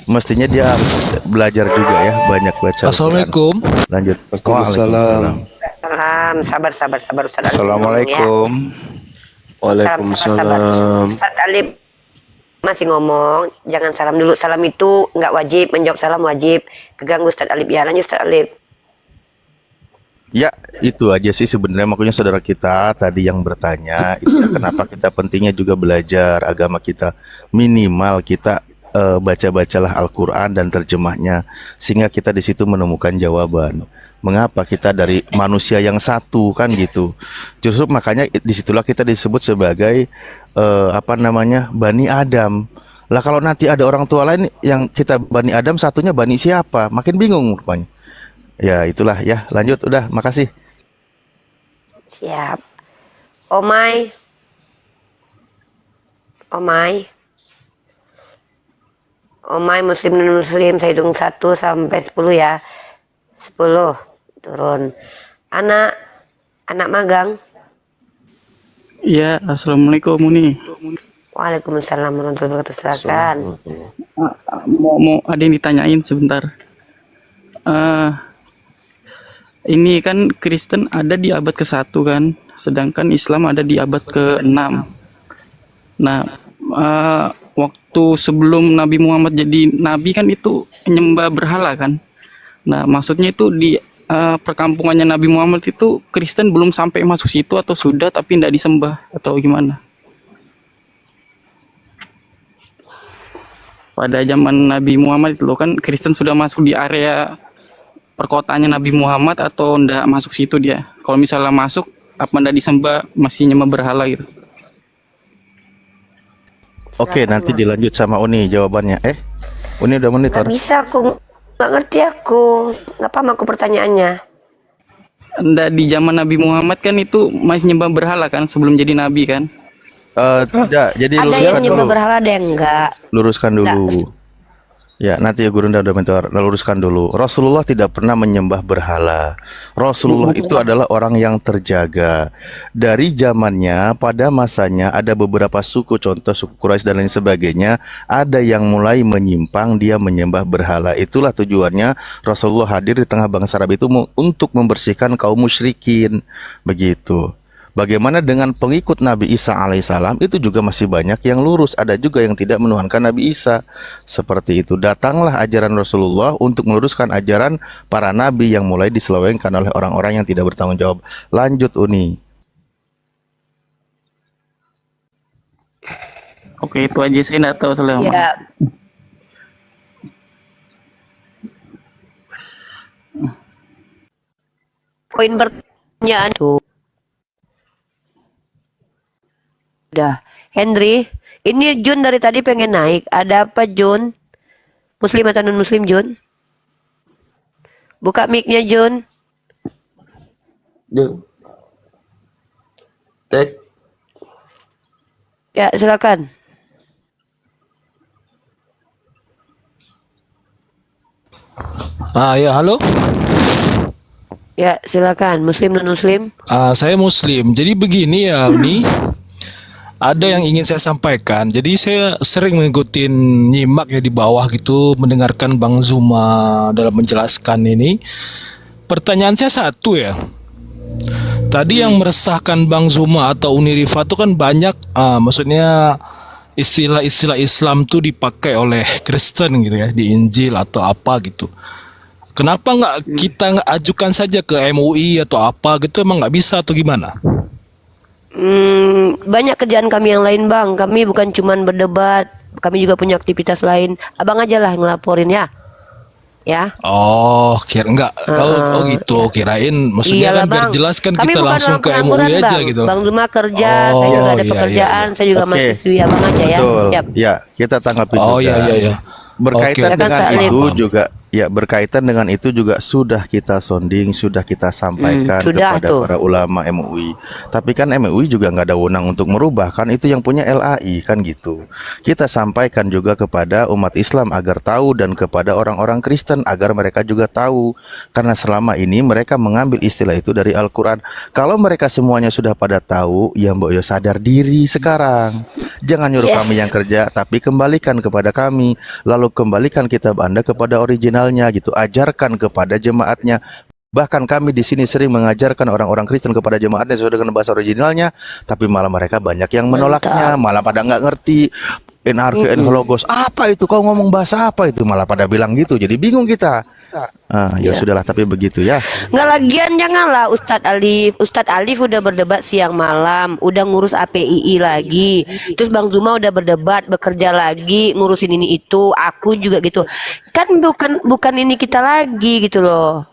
mestinya dia harus belajar juga ya, banyak baca. Assalamualaikum. Lanjut. Waalaikumsalam. Sabar Ustaz. Assalamualaikum. Waalaikumsalam. Ustaz Alif masih ngomong, jangan salam dulu. Salam itu nggak wajib, menjawab salam wajib. Keganggu Ustaz Alif ya, lanjut Ustaz Alif. Ya, itu aja sih sebenarnya makanya saudara kita tadi yang bertanya, itu ya, kenapa kita pentingnya juga belajar agama kita. Minimal kita baca-bacalah Al-Qur'an dan terjemahnya sehingga kita di situ menemukan jawaban. Mengapa kita dari manusia yang satu kan gitu. Justru makanya disitulah kita disebut sebagai Bani Adam. Lah kalau nanti ada orang tua lain yang kita Bani Adam, satunya Bani siapa? Makin bingung rupanya. Ya itulah ya, lanjut udah, makasih. Siap. Omai. Omai. Omai muslim dan muslim, saya hitung 1 sampai 10 ya. 10 turun. Anak magang. Iya, assalamualaikum Uni. Waalaikumsalam warahmatullahi wabarakatuh. Silakan. Mau ada yang ditanyain sebentar. Ini kan Kristen ada di abad ke-1 kan, sedangkan Islam ada di abad ke-6. Nah, waktu sebelum Nabi Muhammad jadi nabi kan itu menyembah berhala kan. Nah, maksudnya itu di perkampungannya Nabi Muhammad itu Kristen belum sampai masuk situ atau sudah tapi tidak disembah atau gimana? Pada zaman Nabi Muhammad itu kan Kristen sudah masuk di area perkotaannya Nabi Muhammad atau ndak masuk situ dia? Kalau misalnya masuk, apa ndak disembah, masih nyembah berhala gitu? Oke, nanti dilanjut sama Uni jawabannya. Uni udah monitor. Nggak bisa aku, nggak ngerti aku. Nggak paham aku pertanyaannya. Ndak di zaman Nabi Muhammad kan itu masih nyembah berhala kan sebelum jadi nabi kan? Tidak, jadi Ada yang luruskan nyembah dulu. berhala, ada yang enggak. Luruskan dulu. Ya, nanti ya Gurunda udah mentor. Luruskan dulu. Rasulullah tidak pernah menyembah berhala. Rasulullah itu adalah orang yang terjaga. Dari zamannya, pada masanya ada beberapa suku, contoh suku Quraisy dan lain sebagainya, ada yang mulai menyimpang, dia menyembah berhala. Itulah tujuannya Rasulullah hadir di tengah bangsa Arab itu untuk membersihkan kaum musyrikin. Begitu. Bagaimana dengan pengikut Nabi Isa alaihissalam, itu juga masih banyak yang lurus, ada juga yang tidak menuhankan Nabi Isa. Seperti itu, datanglah ajaran Rasulullah untuk meluruskan ajaran para nabi yang mulai diselewengkan oleh orang-orang yang tidak bertanggung jawab. Lanjut Uni. Oke, itu aja, saya nggak tahu selama. Ya. Poin pertanyaan tuh. Udah, Henry, ini Jun dari tadi pengen naik. Ada apa Jun? Muslim atau non Muslim Jun? Buka mic-nya Jun. Jun. Tek. Ya silakan. Ya halo. Ya silakan. Muslim non Muslim? Saya Muslim. Jadi begini ya, Uni. Ada yang ingin saya sampaikan. Jadi saya sering mengikuti nyimak ya di bawah gitu, mendengarkan Bang Zuma dalam menjelaskan ini. Pertanyaan saya satu ya. Tadi yang meresahkan Bang Zuma atau Uni Rifa itu kan banyak, maksudnya istilah-istilah Islam tuh dipakai oleh Kristen gitu ya, di Injil atau apa gitu. Kenapa nggak kita nggak ajukan saja ke MUI atau apa gitu, emang nggak bisa atau gimana? Banyak kerjaan kami yang lain Bang. Kami bukan cuman berdebat, kami juga punya aktivitas lain. Abang aja lah ngelaporin ya. Ya. Oh, kira enggak. Oh gitu, kirain maksudnya Iyalah, kan biar Bang. jelas kan Kami kita bukan langsung orang ke pengangguran, MUI aja Bang. gitu. Bang Zuma kerja, saya Oh, juga ada iya, pekerjaan, iya. saya juga Oke. mahasiswi Abang aja ya. Betul. Siap. Ya, kita tanggapi Oh, juga. iya. Berkaitan Oke. dengan Silakan, itu Salim. juga, ya berkaitan dengan itu juga sudah kita sounding, sudah kita sampaikan sudah kepada tuh. para ulama MUI. Tapi kan MUI juga nggak ada wewenang untuk merubah, kan itu yang punya LAI kan gitu. Kita sampaikan juga kepada umat Islam agar tahu dan kepada orang-orang Kristen agar mereka juga tahu. Karena selama ini mereka mengambil istilah itu dari Al-Quran. Kalau mereka semuanya sudah pada tahu, ya Mbak Yo sadar diri sekarang. Jangan nyuruh kami yang kerja, tapi kembalikan kepada kami. Lalu kembalikan kitab Anda kepada originalnya gitu. Ajarkan kepada jemaatnya. Bahkan kami di sini sering mengajarkan orang-orang Kristen kepada jemaatnya sesuai dengan bahasa originalnya, tapi malah mereka banyak yang menolaknya, malah pada nggak ngerti. NRK, Logos, apa itu? Kau ngomong bahasa apa itu? Malah pada bilang gitu, jadi bingung kita. Ya sudahlah, tapi begitu ya. Nggak, lagian janganlah Ustadz Alif. Ustadz Alif udah berdebat siang malam, udah ngurus APII lagi. Terus Bang Zuma udah berdebat, bekerja lagi, ngurusin ini itu. Aku juga gitu. Kan bukan ini kita lagi gitu loh.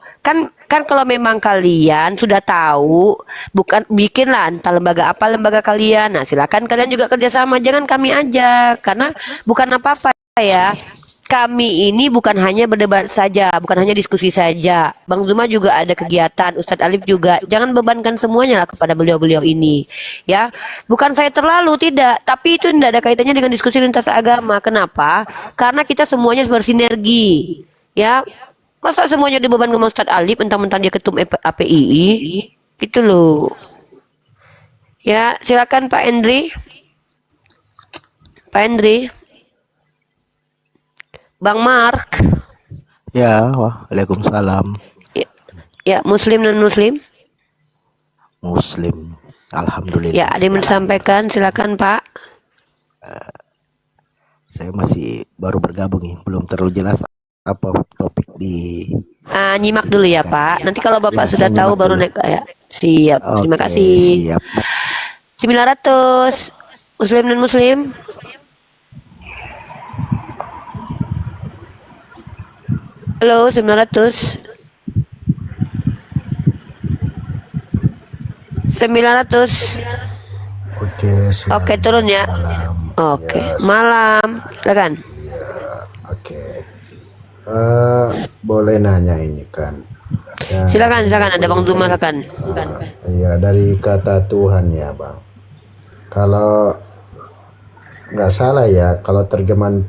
Kan kalau memang kalian sudah tahu, bukan bikinlah entah lembaga apa lembaga kalian. Nah, silakan kalian juga kerjasama, jangan kami aja, karena bukan apa-apa ya. Kami ini bukan hanya berdebat saja, bukan hanya diskusi saja. Bang Zuma juga ada kegiatan, Ustadz Alif juga. Jangan bebankan semuanya lah kepada beliau-beliau ini, ya. Bukan saya terlalu, tidak, tapi itu tidak ada kaitannya dengan diskusi lintas agama. Kenapa? Karena kita semuanya bersinergi, ya. Masa semuanya dibebankan sama Ustadz Alif, mentang-mentang dia ketum APII, gitu loh. Ya, silakan Pak Hendri. Pak Hendri. Bang Mark. Ya, waalaikumsalam. Ya, Muslim dan Muslim. Muslim, alhamdulillah. Ya, ada yang disampaikan, silakan Pak. Saya masih baru bergabung nih, belum terlalu jelas apa topik di. Nyimak dulu ya Pak. Nanti kalau Bapak sudah tahu baru naik ya. Siap. Oke, Terima kasih. siap. 900 Muslim dan Muslim. Halo, 900. 900. Oke, turun ya. Oke, malam. Silakan. Oke. Boleh nanya ini kan? Silakan ada Bang Zuma, silakan. Iya, dari kata Tuhan ya Bang. Kalau nggak salah ya, kalau terjemahan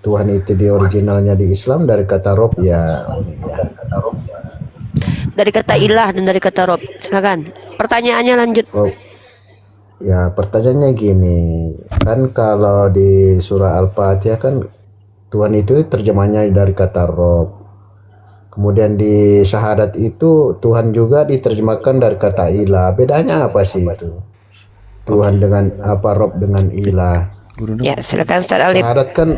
Tuhan itu di originalnya di Islam dari kata Rob ya. Dari kata ilah dan dari kata Rob. Silakan. Pertanyaannya lanjut. Ya, pertanyaannya gini, kan kalau di surah Al-Fatihah kan Tuhan itu terjemahnya dari kata Rob. Kemudian di syahadat itu Tuhan juga diterjemahkan dari kata ilah. Bedanya apa sih itu? Tuhan dengan apa, Rob dengan ilah? Ya, silakan Ustaz Alif. Syahadat kan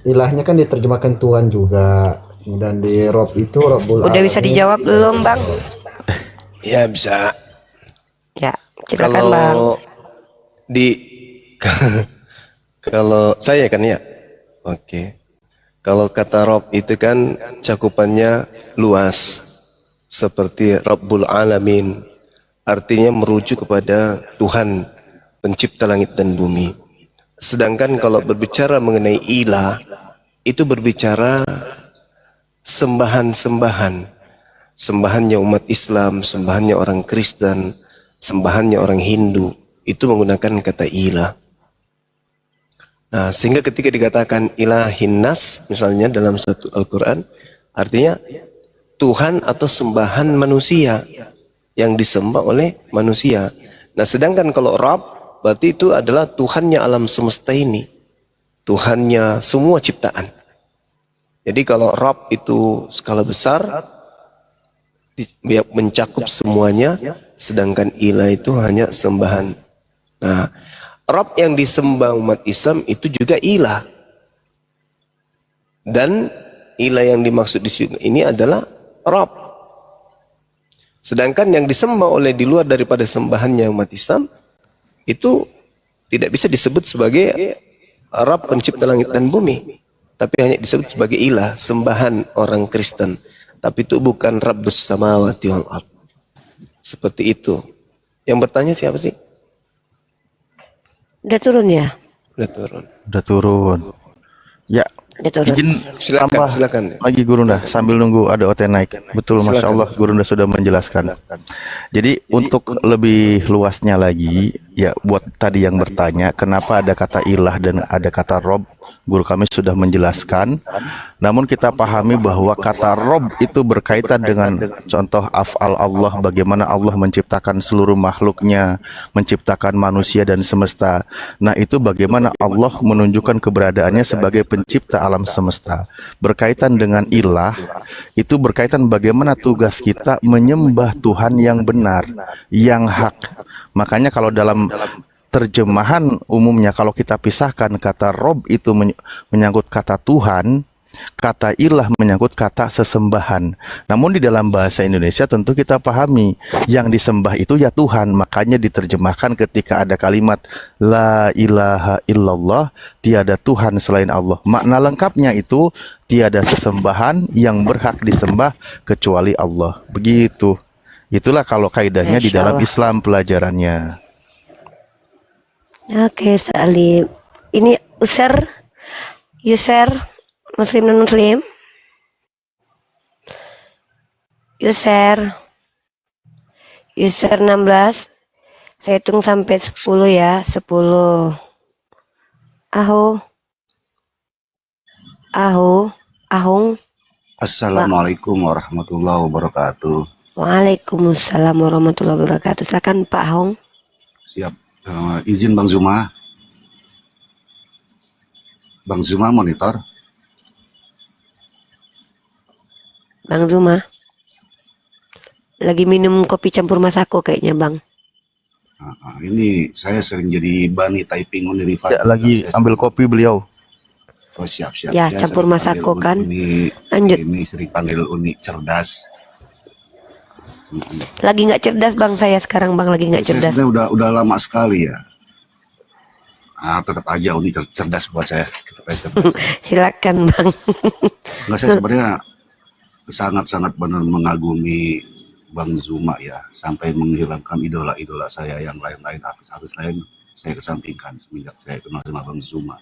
ilahnya kan diterjemahkan Tuhan juga. Dan di Rob itu Rabbul Udah bisa dijawab belum, Bang? Ya, bisa. Ya, silakan Bang. Kalau saya kan ya. Oke. Kalau kata Rob itu kan cakupannya luas. Seperti Rabbul Alamin. Artinya merujuk kepada Tuhan pencipta langit dan bumi. Sedangkan kalau berbicara mengenai ilah, itu berbicara sembahan-sembahan. Sembahannya umat Islam, sembahannya orang Kristen, sembahannya orang Hindu. Itu menggunakan kata ilah. Nah, sehingga ketika dikatakan ilahin nas, misalnya dalam satu Al-Quran, artinya Tuhan atau sembahan manusia yang disembah oleh manusia. Nah, sedangkan kalau Rabb, berarti itu adalah Tuhannya alam semesta ini. Tuhannya semua ciptaan. Jadi kalau Rabb itu skala besar, mencakup semuanya, sedangkan ilah itu hanya sembahan. Nah, Rabb yang disembah umat Islam itu juga ilah. Dan ilah yang dimaksud di sini ini adalah Rabb. Sedangkan yang disembah oleh di luar daripada sembahannya umat Islam itu tidak bisa disebut sebagai Rabb pencipta langit dan bumi, tapi hanya disebut sebagai ilah, sembahan orang Kristen. Tapi itu bukan Rabbus samawati wal ard. Seperti itu. Yang bertanya siapa sih? Udah turun ya? Udah turun. Ya, izin silakan. Lagi Gurunda sambil nunggu ada OT naik. Betul, Masya Allah, Gurunda sudah menjelaskan. Jadi untuk lebih luasnya lagi, ya buat tadi yang bertanya, kenapa ada kata ilah dan ada kata Rob, guru kami sudah menjelaskan. Namun kita pahami bahwa kata Rob itu berkaitan dengan contoh af'al Allah, bagaimana Allah menciptakan seluruh makhluknya, menciptakan manusia dan semesta. Nah, itu bagaimana Allah menunjukkan keberadaannya sebagai pencipta alam semesta. Berkaitan dengan ilah, itu berkaitan bagaimana tugas kita menyembah Tuhan yang benar, yang hak. Makanya kalau dalam terjemahan umumnya kalau kita pisahkan kata Rob itu menyangkut kata Tuhan, kata ilah menyangkut kata sesembahan. Namun di dalam bahasa Indonesia tentu kita pahami yang disembah itu ya Tuhan, makanya diterjemahkan ketika ada kalimat la ilaha illallah, tiada Tuhan selain Allah. Makna lengkapnya itu tiada sesembahan yang berhak disembah kecuali Allah. Begitu. Itulah kalau kaidahnya di dalam Islam pelajarannya. Oke, Salim. Ini user Muslim non Muslim. User 16. Saya hitung sampai 10 ya. 10. Ahung. Assalamualaikum warahmatullahi wabarakatuh. Waalaikumsalam warahmatullahi wabarakatuh. Silakan Pak Ahung. Siap. Izin Bang Zuma. Bang Zuma monitor. Bang Zuma. Lagi minum kopi campur Masako kayaknya, Bang. Ini saya sering jadi bani typing Uniriva. Ya, lagi ambil kopi beliau. Oh siap. Ya, Saya campur sering Masako panggil kan. Lanjut. Ini sering panggil Uni cerdas. Lagi nggak cerdas Bang saya sekarang, Bang, lagi nggak Saya cerdas. sebenarnya udah lama sekali ya. Tetap aja Uni cerdas buat saya. Tetap aja cerdas. Silakan, Bang. Enggak, saya sebenarnya sangat-sangat benar mengagumi Bang Zuma ya, sampai menghilangkan idola-idola saya yang lain-lain, artis-artis lain saya kesampingkan semenjak saya kenal sama Bang Zuma.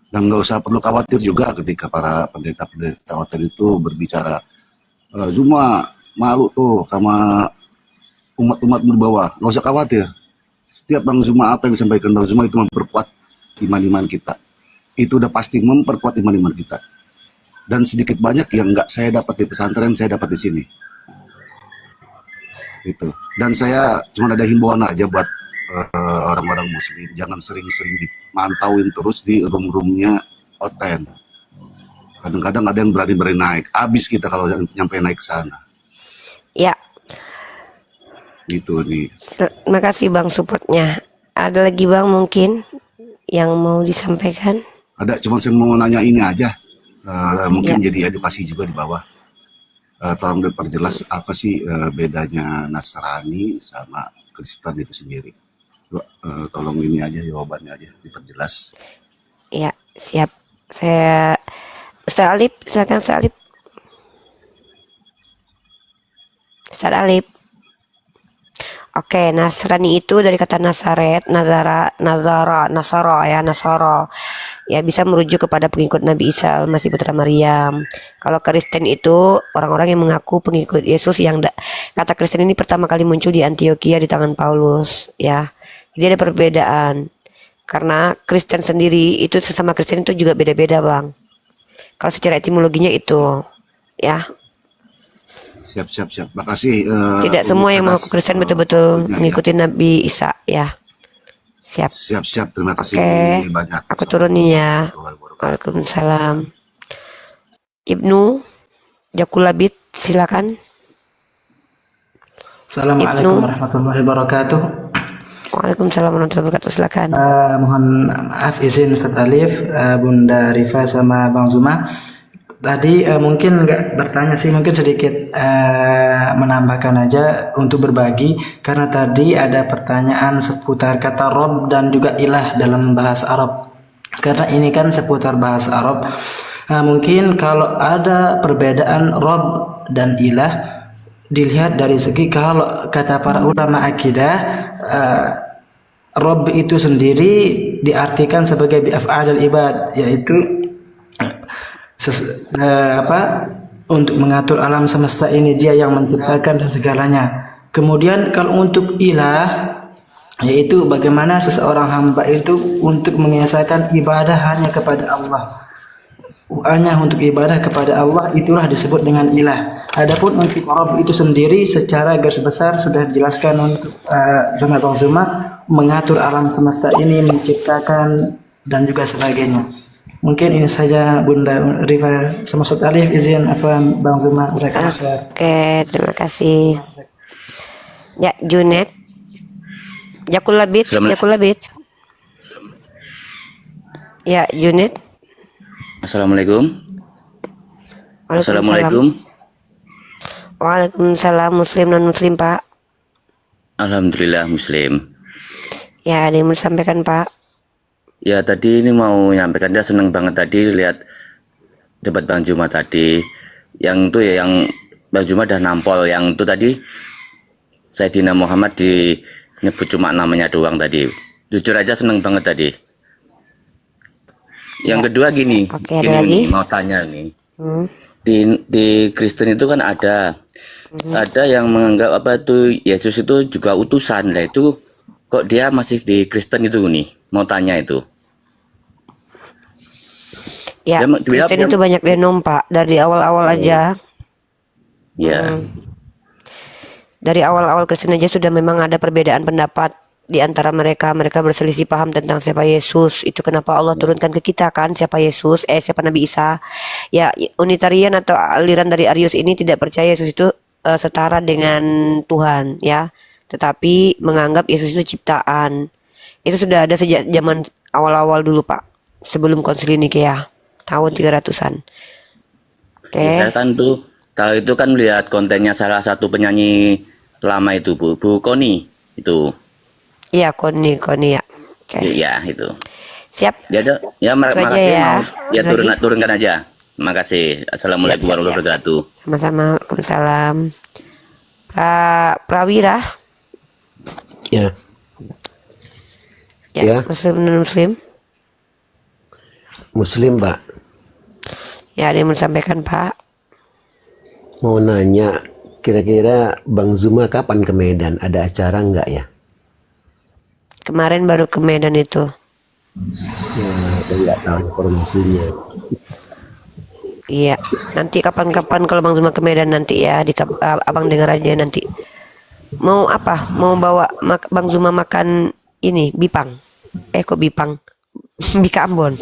Dan nggak usah perlu khawatir juga ketika para pendeta-pendeta hotel itu berbicara, Zuma malu tuh sama umat-umat berbawah. Nggak usah khawatir. Setiap Bang Zuma, apa yang disampaikan Bang Zuma itu memperkuat iman-iman kita. Itu udah pasti memperkuat iman-iman kita. Dan sedikit banyak yang nggak saya dapat di pesantren, saya dapat di sini. Itu. Dan saya cuma ada himbauan aja buat orang-orang Muslim, jangan sering-sering dimantauin terus di room-roomnya Oten. Kadang-kadang ada yang berani naik, habis kita kalau nyampe naik ke sana. Ya. Gitu nih. Terima kasih Bang supportnya. Ada lagi Bang mungkin yang mau disampaikan? Ada, cuma saya mau nanya ini aja. Mungkin jadi edukasi juga di bawah. Tolong diperjelas apa sih bedanya Nasrani sama Kristen itu sendiri. Tolong ini aja jawabannya aja diperjelas. Ya, siap. Saya Ustaz Alip, silakan Ustaz Alip. Ustaz Alip. Oke, Nasrani itu dari kata Nasaret, Nasara ya, Nasara. Ya, bisa merujuk kepada pengikut Nabi Isa Masih putra Maryam. Kalau Kristen itu orang-orang yang mengaku pengikut Yesus yang kata Kristen ini pertama kali muncul di Antioquia di tangan Paulus ya. Jadi ada perbedaan. Karena Kristen sendiri itu sesama Kristen itu juga beda-beda, Bang. Kalau secara etimologinya itu ya. Siap. Makasih. Tidak semua yang mengaku Kristen betul-betul mengikuti Nabi Isa ya. Siap. Terima kasih banyak. Aku turunin ya. Waalaikumsalam. Ibnu Jakulabit, silakan. Assalamualaikum warahmatullahi wabarakatuh. Waalaikumsalam warahmatullahi wabarakatuh. Silakan. Mohon maaf izin Ustaz Alif, Bunda Rifa sama Bang Zuma. Tadi mungkin nggak bertanya sih, mungkin sedikit menambahkan aja untuk berbagi, karena tadi ada pertanyaan seputar kata Rob dan juga ilah dalam bahasa Arab. Karena ini kan seputar bahasa Arab. Mungkin kalau ada perbedaan Rob dan ilah dilihat dari segi kalau kata para ulama akidah, Rob itu sendiri diartikan sebagai bi'af'alil ibad, yaitu untuk mengatur alam semesta ini, dia yang menciptakan dan segalanya. Kemudian kalau untuk ilah, yaitu bagaimana seseorang hamba itu untuk mengesahkan ibadah hanya kepada Allah, hanya untuk ibadah kepada Allah, itulah disebut dengan ilah. Adapun untuk Rabb itu sendiri secara garis besar sudah dijelaskan untuk sama Bang Zuma, mengatur alam semesta ini, menciptakan dan juga sebagainya. Mungkin ini saja Bunda Rifa sama Ustaz Alif, izin afwan Bang Zuma. Oke, terima kasih. Ya, Junet. Jakulabit. Ya, Junid. Assalamualaikum. Waalaikumsalam. Assalamualaikum. Waalaikumsalam. Muslim non Muslim Pak. Alhamdulillah Muslim. Ya, ada yang mau disampaikan Pak. Ya tadi ini mau nyampaikan, dia seneng banget tadi lihat debat Bang Juma tadi. Yang itu ya, yang Bang Juma udah nampol. Yang itu tadi Sayyidina Muhammad nyebut cuma namanya doang tadi. Jujur aja seneng banget tadi. Yang kedua gini, Oke, ada gini lagi? nih, mau tanya nih. Hmm. Di Kristen itu kan ada yang menganggap apa itu Yesus itu juga utusan lah, itu kok dia masih di Kristen itu nih, mau tanya itu. Ya, Kristen itu banyak denom Pak. Dari awal-awal aja. Ya. Dari awal-awal Kristen aja sudah memang ada perbedaan pendapat di antara mereka. Mereka berselisih paham tentang siapa Yesus. Itu kenapa Allah turunkan ke kita kan siapa Yesus, siapa Nabi Isa. Ya, Unitarian atau aliran dari Arius ini tidak percaya Yesus itu setara dengan Tuhan ya. Tetapi menganggap Yesus itu ciptaan. Itu sudah ada sejak zaman awal-awal dulu Pak. Sebelum Konsili Nikea tahun 300-an. Oke. Saya kan tuh tahu itu kan lihat kontennya salah satu penyanyi lama itu Bu Koni itu. Iya, Koni ya. Oke. Iya itu. Siap. Ya, makasih ya. mau. Ya turunkan aja. Makasih. Assalamualaikum warahmatullahi wabarakatuh. Sama-sama. Waalaikumsalam. Prawira. Ya. Ya. Muslim non Muslim. Muslim, Pak. Ya, ada yang mau disampaikan Pak. Mau nanya, kira-kira Bang Zuma kapan ke Medan? Ada acara nggak ya? Kemarin baru ke Medan itu. Ya, saya nggak tahu informasinya. Iya, nanti kapan-kapan kalau Bang Zuma ke Medan nanti ya, abang dengar aja nanti. Mau apa? Mau bawa Bang Zuma makan ini bipang? Kok bipang? Bika Ambon.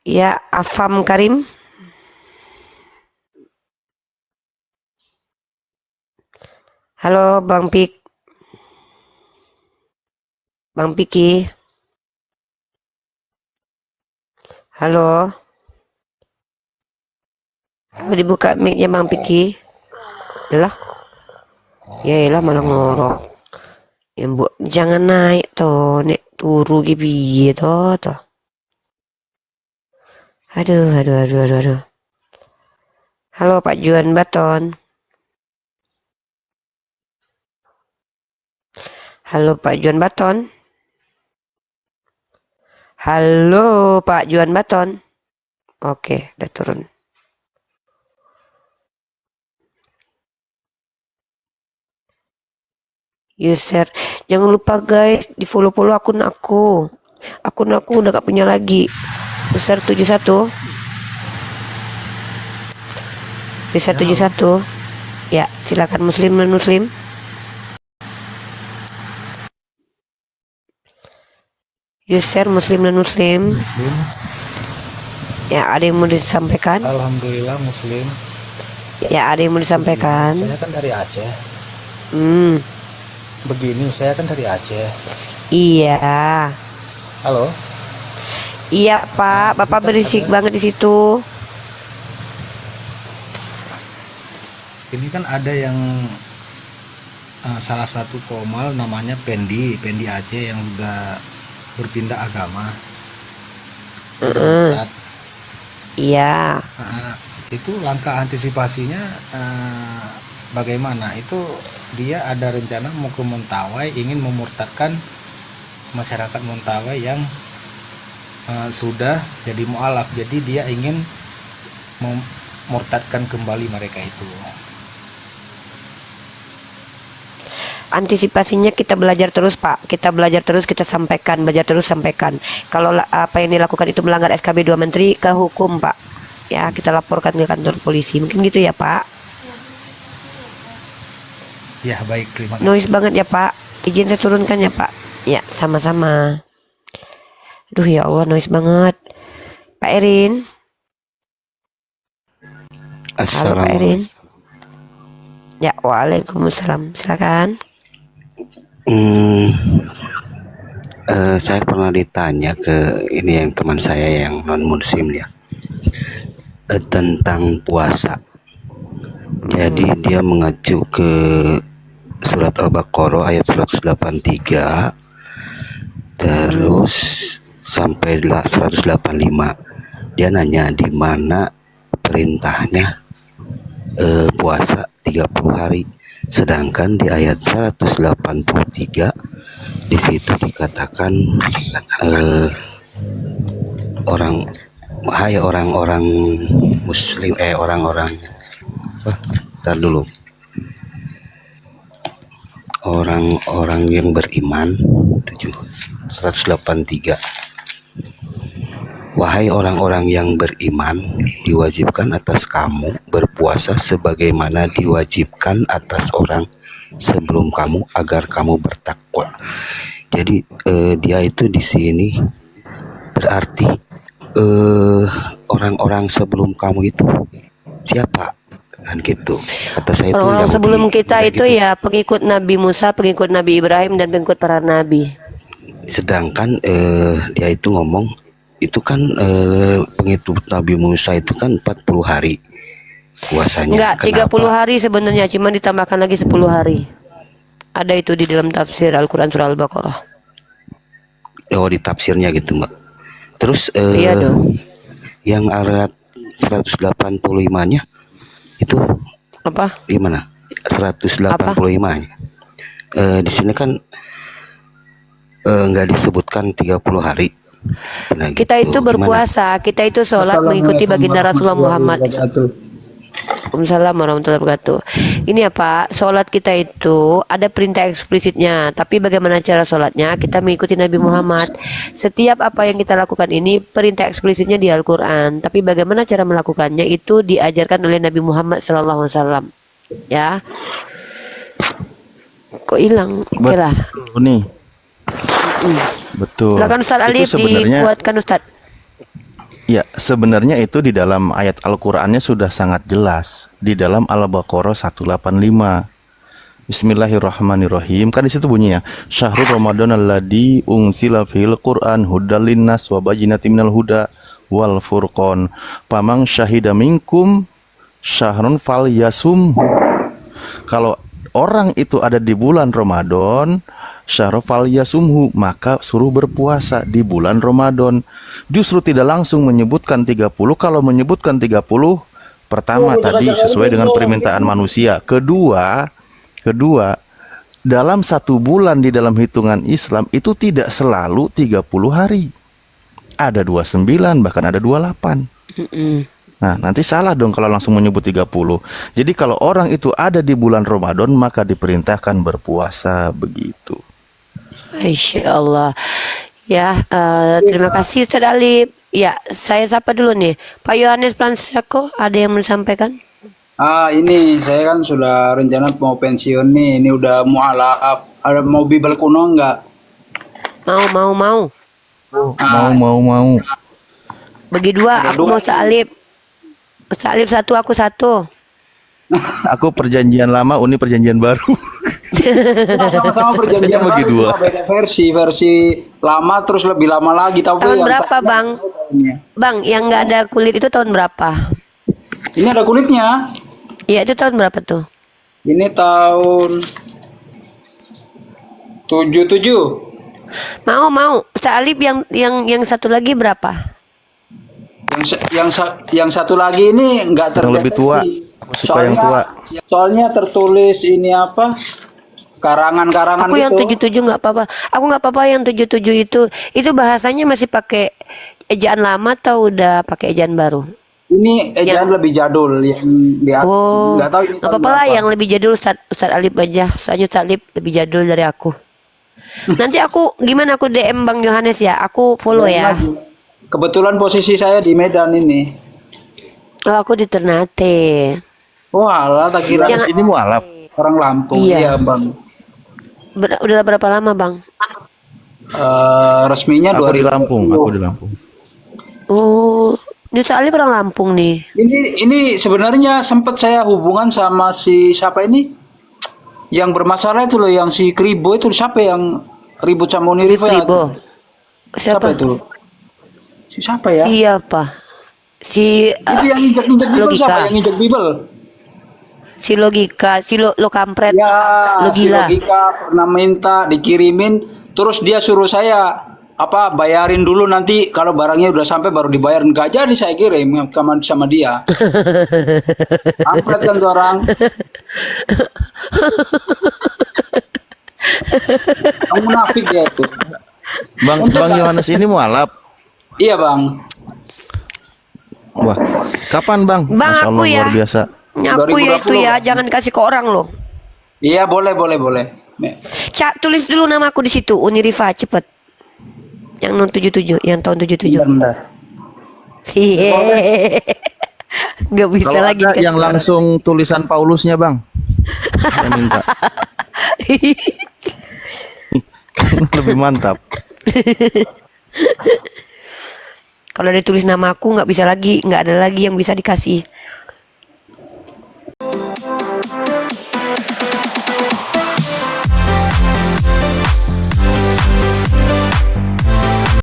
Ya, Afam Karim. Halo Bang Pik. Bang Piki. Halo. Dibuka mic-nya Bang Piki. Lah. Ya elah malah ngorok. Ya Bu, jangan naik toh, nek turu piye toh. Aduh. Halo Pak Juan Baton. Halo Pak Juan Baton. Halo Pak Juan Baton. Oke, udah turun. User, jangan lupa guys, di follow akun aku. Akun aku udah gak punya lagi. User 71. User 71. Ya, silakan Muslim non Muslim. User Muslim non Muslim. Muslim. Ya, ada yang mau disampaikan? Alhamdulillah Muslim. Ya, ada yang mau disampaikan? Saya kan dari Aceh. Begini, saya kan dari Aceh. Iya. Halo. Iya Pak, Bapak berisik banget di situ. Ini kan ada yang salah satu komal namanya Pendi Aceh yang udah berpindah agama. Iya. Itu langkah antisipasinya bagaimana? Itu dia ada rencana mau ke Mentawai, ingin memurtadkan masyarakat Mentawai yang sudah jadi mualaf. Jadi dia ingin memurtadkan kembali mereka itu. Antisipasinya kita belajar terus Pak, kita belajar terus, kita sampaikan, belajar terus sampaikan. Kalau apa yang dilakukan itu melanggar SKB 2 Menteri, ke hukum Pak. Ya, kita laporkan ke kantor polisi, mungkin gitu ya Pak. Ya baik, terima kasih. Noise banget ya Pak, izin saya turunkan ya Pak. Ya, sama-sama. Aduh ya Allah, noise banget. Pak Erin. Halo Pak Erin. Ya, waalaikumsalam. Silakan. Saya pernah ditanya ke ini yang teman saya yang non muslim ya, tentang puasa. Jadi dia mengacu ke surat Al-Baqarah ayat 183 terus sampai 185. Dia nanya di mana perintahnya puasa 30 hari, sedangkan di ayat 183 di situ dikatakan orang-orang muslim ntar dulu, orang-orang yang beriman 183. Wahai orang-orang yang beriman, diwajibkan atas kamu berpuasa sebagaimana diwajibkan atas orang sebelum kamu agar kamu bertakwa. Jadi dia itu di sini berarti orang-orang sebelum kamu itu siapa? Kan gitu. Kata saya itu Orang-orang Yahudi, sebelum kita itu gitu. ya pengikut Nabi Musa, pengikut Nabi Ibrahim, dan pengikut para nabi. Sedangkan dia itu ngomong itu kan pengikut Nabi Musa itu kan 40 hari puasanya. Enggak, 30 Kenapa? hari sebenarnya, cuma ditambahkan lagi 10 hari. Ada itu di dalam tafsir Al-Quran surah Al-Baqarah. Oh, di tafsirnya gitu, Mbak. Terus Iya dong. yang ayat 185-nya itu Apa? gimana? 185-nya. Di sini kan nggak disebutkan 30 hari. Nah, Kita itu berpuasa, kita itu sholat mengikuti baginda Rasulullah Muhammad. Waalaikumsalam warahmatullahi wabarakatuh. Ini ya Pak, sholat kita itu ada perintah eksplisitnya, tapi bagaimana cara sholatnya? Kita mengikuti Nabi Muhammad. Setiap apa yang kita lakukan ini perintah eksplisitnya di Al-Quran, tapi bagaimana cara melakukannya itu diajarkan oleh Nabi Muhammad SAW. Ya, kok hilang? Oke lah. Nih. Betul. Silakan Ustaz Itu Alif sebenarnya dibuatkan Ustaz. ya, sebenarnya itu di dalam ayat Al-Qur'annya sudah sangat jelas di dalam Al-Baqarah 185. Bismillahirrahmanirrahim. Kan di situ bunyinya, Syahrul Ramadan alladzi unzila fil Qur'an hudal linnas wa bayyinatin minal huda wal furqan. Pamang syahida minkum syahrun falyasum. Kalau orang itu ada di bulan Ramadan, syahrul falyasumhu, maka suruh berpuasa di bulan Ramadan. Justru tidak langsung menyebutkan 30. Kalau menyebutkan 30, pertama tadi sesuai dengan permintaan manusia. Kedua, dalam satu bulan di dalam hitungan Islam itu tidak selalu 30 hari. Ada 29, bahkan ada 28. Nah, nanti salah dong kalau langsung menyebut 30. Jadi kalau orang itu ada di bulan Ramadan, maka diperintahkan berpuasa, begitu. Insya Allah. Ya, terima kasih Ustaz Alif. Ya, saya sapa dulu nih. Pak Yohanes Pransako, ada yang mau disampaikan? Ini saya kan sudah rencana mau pensiun nih. Ini udah mualaf. Ada mau bibel kuno enggak? Mau. Mau. Bagi dua, aku mau Ustaz Alif. Ustaz Alif satu, aku satu. Aku perjanjian lama, Uni perjanjian baru. Sama-sama perjanjian Bagi baru, dua. cuma beda versi lama terus lebih lama lagi. Tapi Tahun yang berapa Bang? Bang, yang nggak ada kulit itu tahun berapa? Ini ada kulitnya. Iya, itu tahun berapa tuh? Ini tahun 77. Mau. Ustaz Alif yang satu lagi berapa? Yang satu lagi ini enggak Yang lebih tua. Aku suka yang tua. Soalnya tertulis ini apa? Karangan-karangan Aku gitu. yang 77 nggak apa-apa. Aku nggak apa-apa yang 77 itu bahasanya masih pakai ejaan lama atau udah pakai ejaan baru? Ini ejaan lebih jadul yang di Oh, nggak tahu ini nggak apa-apa lah yang lebih jadul Ustaz Alif aja. Soalnya Ustaz Alif lebih jadul dari aku. Nanti aku gimana aku DM Bang Yohanes ya? Aku follow ya. Kebetulan posisi saya di Medan ini. Oh, aku di Ternate. Wah, tak kira Yang- Ini mualaf. orang Lampung. Iya. Iya, Bang. Udah berapa lama Bang? Resminya Aku di 2020. Lampung. Aku di Lampung. Oh, ini Ustaz Alif orang Lampung nih. Ini sebenarnya sempat saya hubungan sama si siapa ini? Yang bermasalah itu loh, yang si Kribo itu siapa yang ribut sama Uni Riva ya? Ribo. Siapa? itu? Siapa ya? Siapa? Si Itu yang injek-injek Bible logika. siapa? Yang injek Bible? Si logika, si lo kampret. Ya, Lo si gila. logika pernah minta dikirimin, terus dia suruh saya bayarin dulu, nanti kalau barangnya udah sampai baru dibayar. Enggak jadi saya kirim sama dia. Kampret kan tuh orang. Kamu munafik dia itu. Bang Yohanes ini mualaf. Iya bang. Wah, kapan Bang? Bang, Masya Allah, aku ya. luar biasa. Aku ya itu 2020, ya, Bang. jangan kasih ke orang loh. Iya boleh. Cak, tulis dulu nama aku di situ, Uni Riva, cepet. Yang non 77, yang tahun 77. Bentar. Nggak bisa Kalau lagi ada kan. yang langsung tulisan Paulusnya Bang, saya minta. Lebih mantap. Kalau ada tulis nama aku nggak bisa lagi, nggak ada lagi yang bisa dikasih.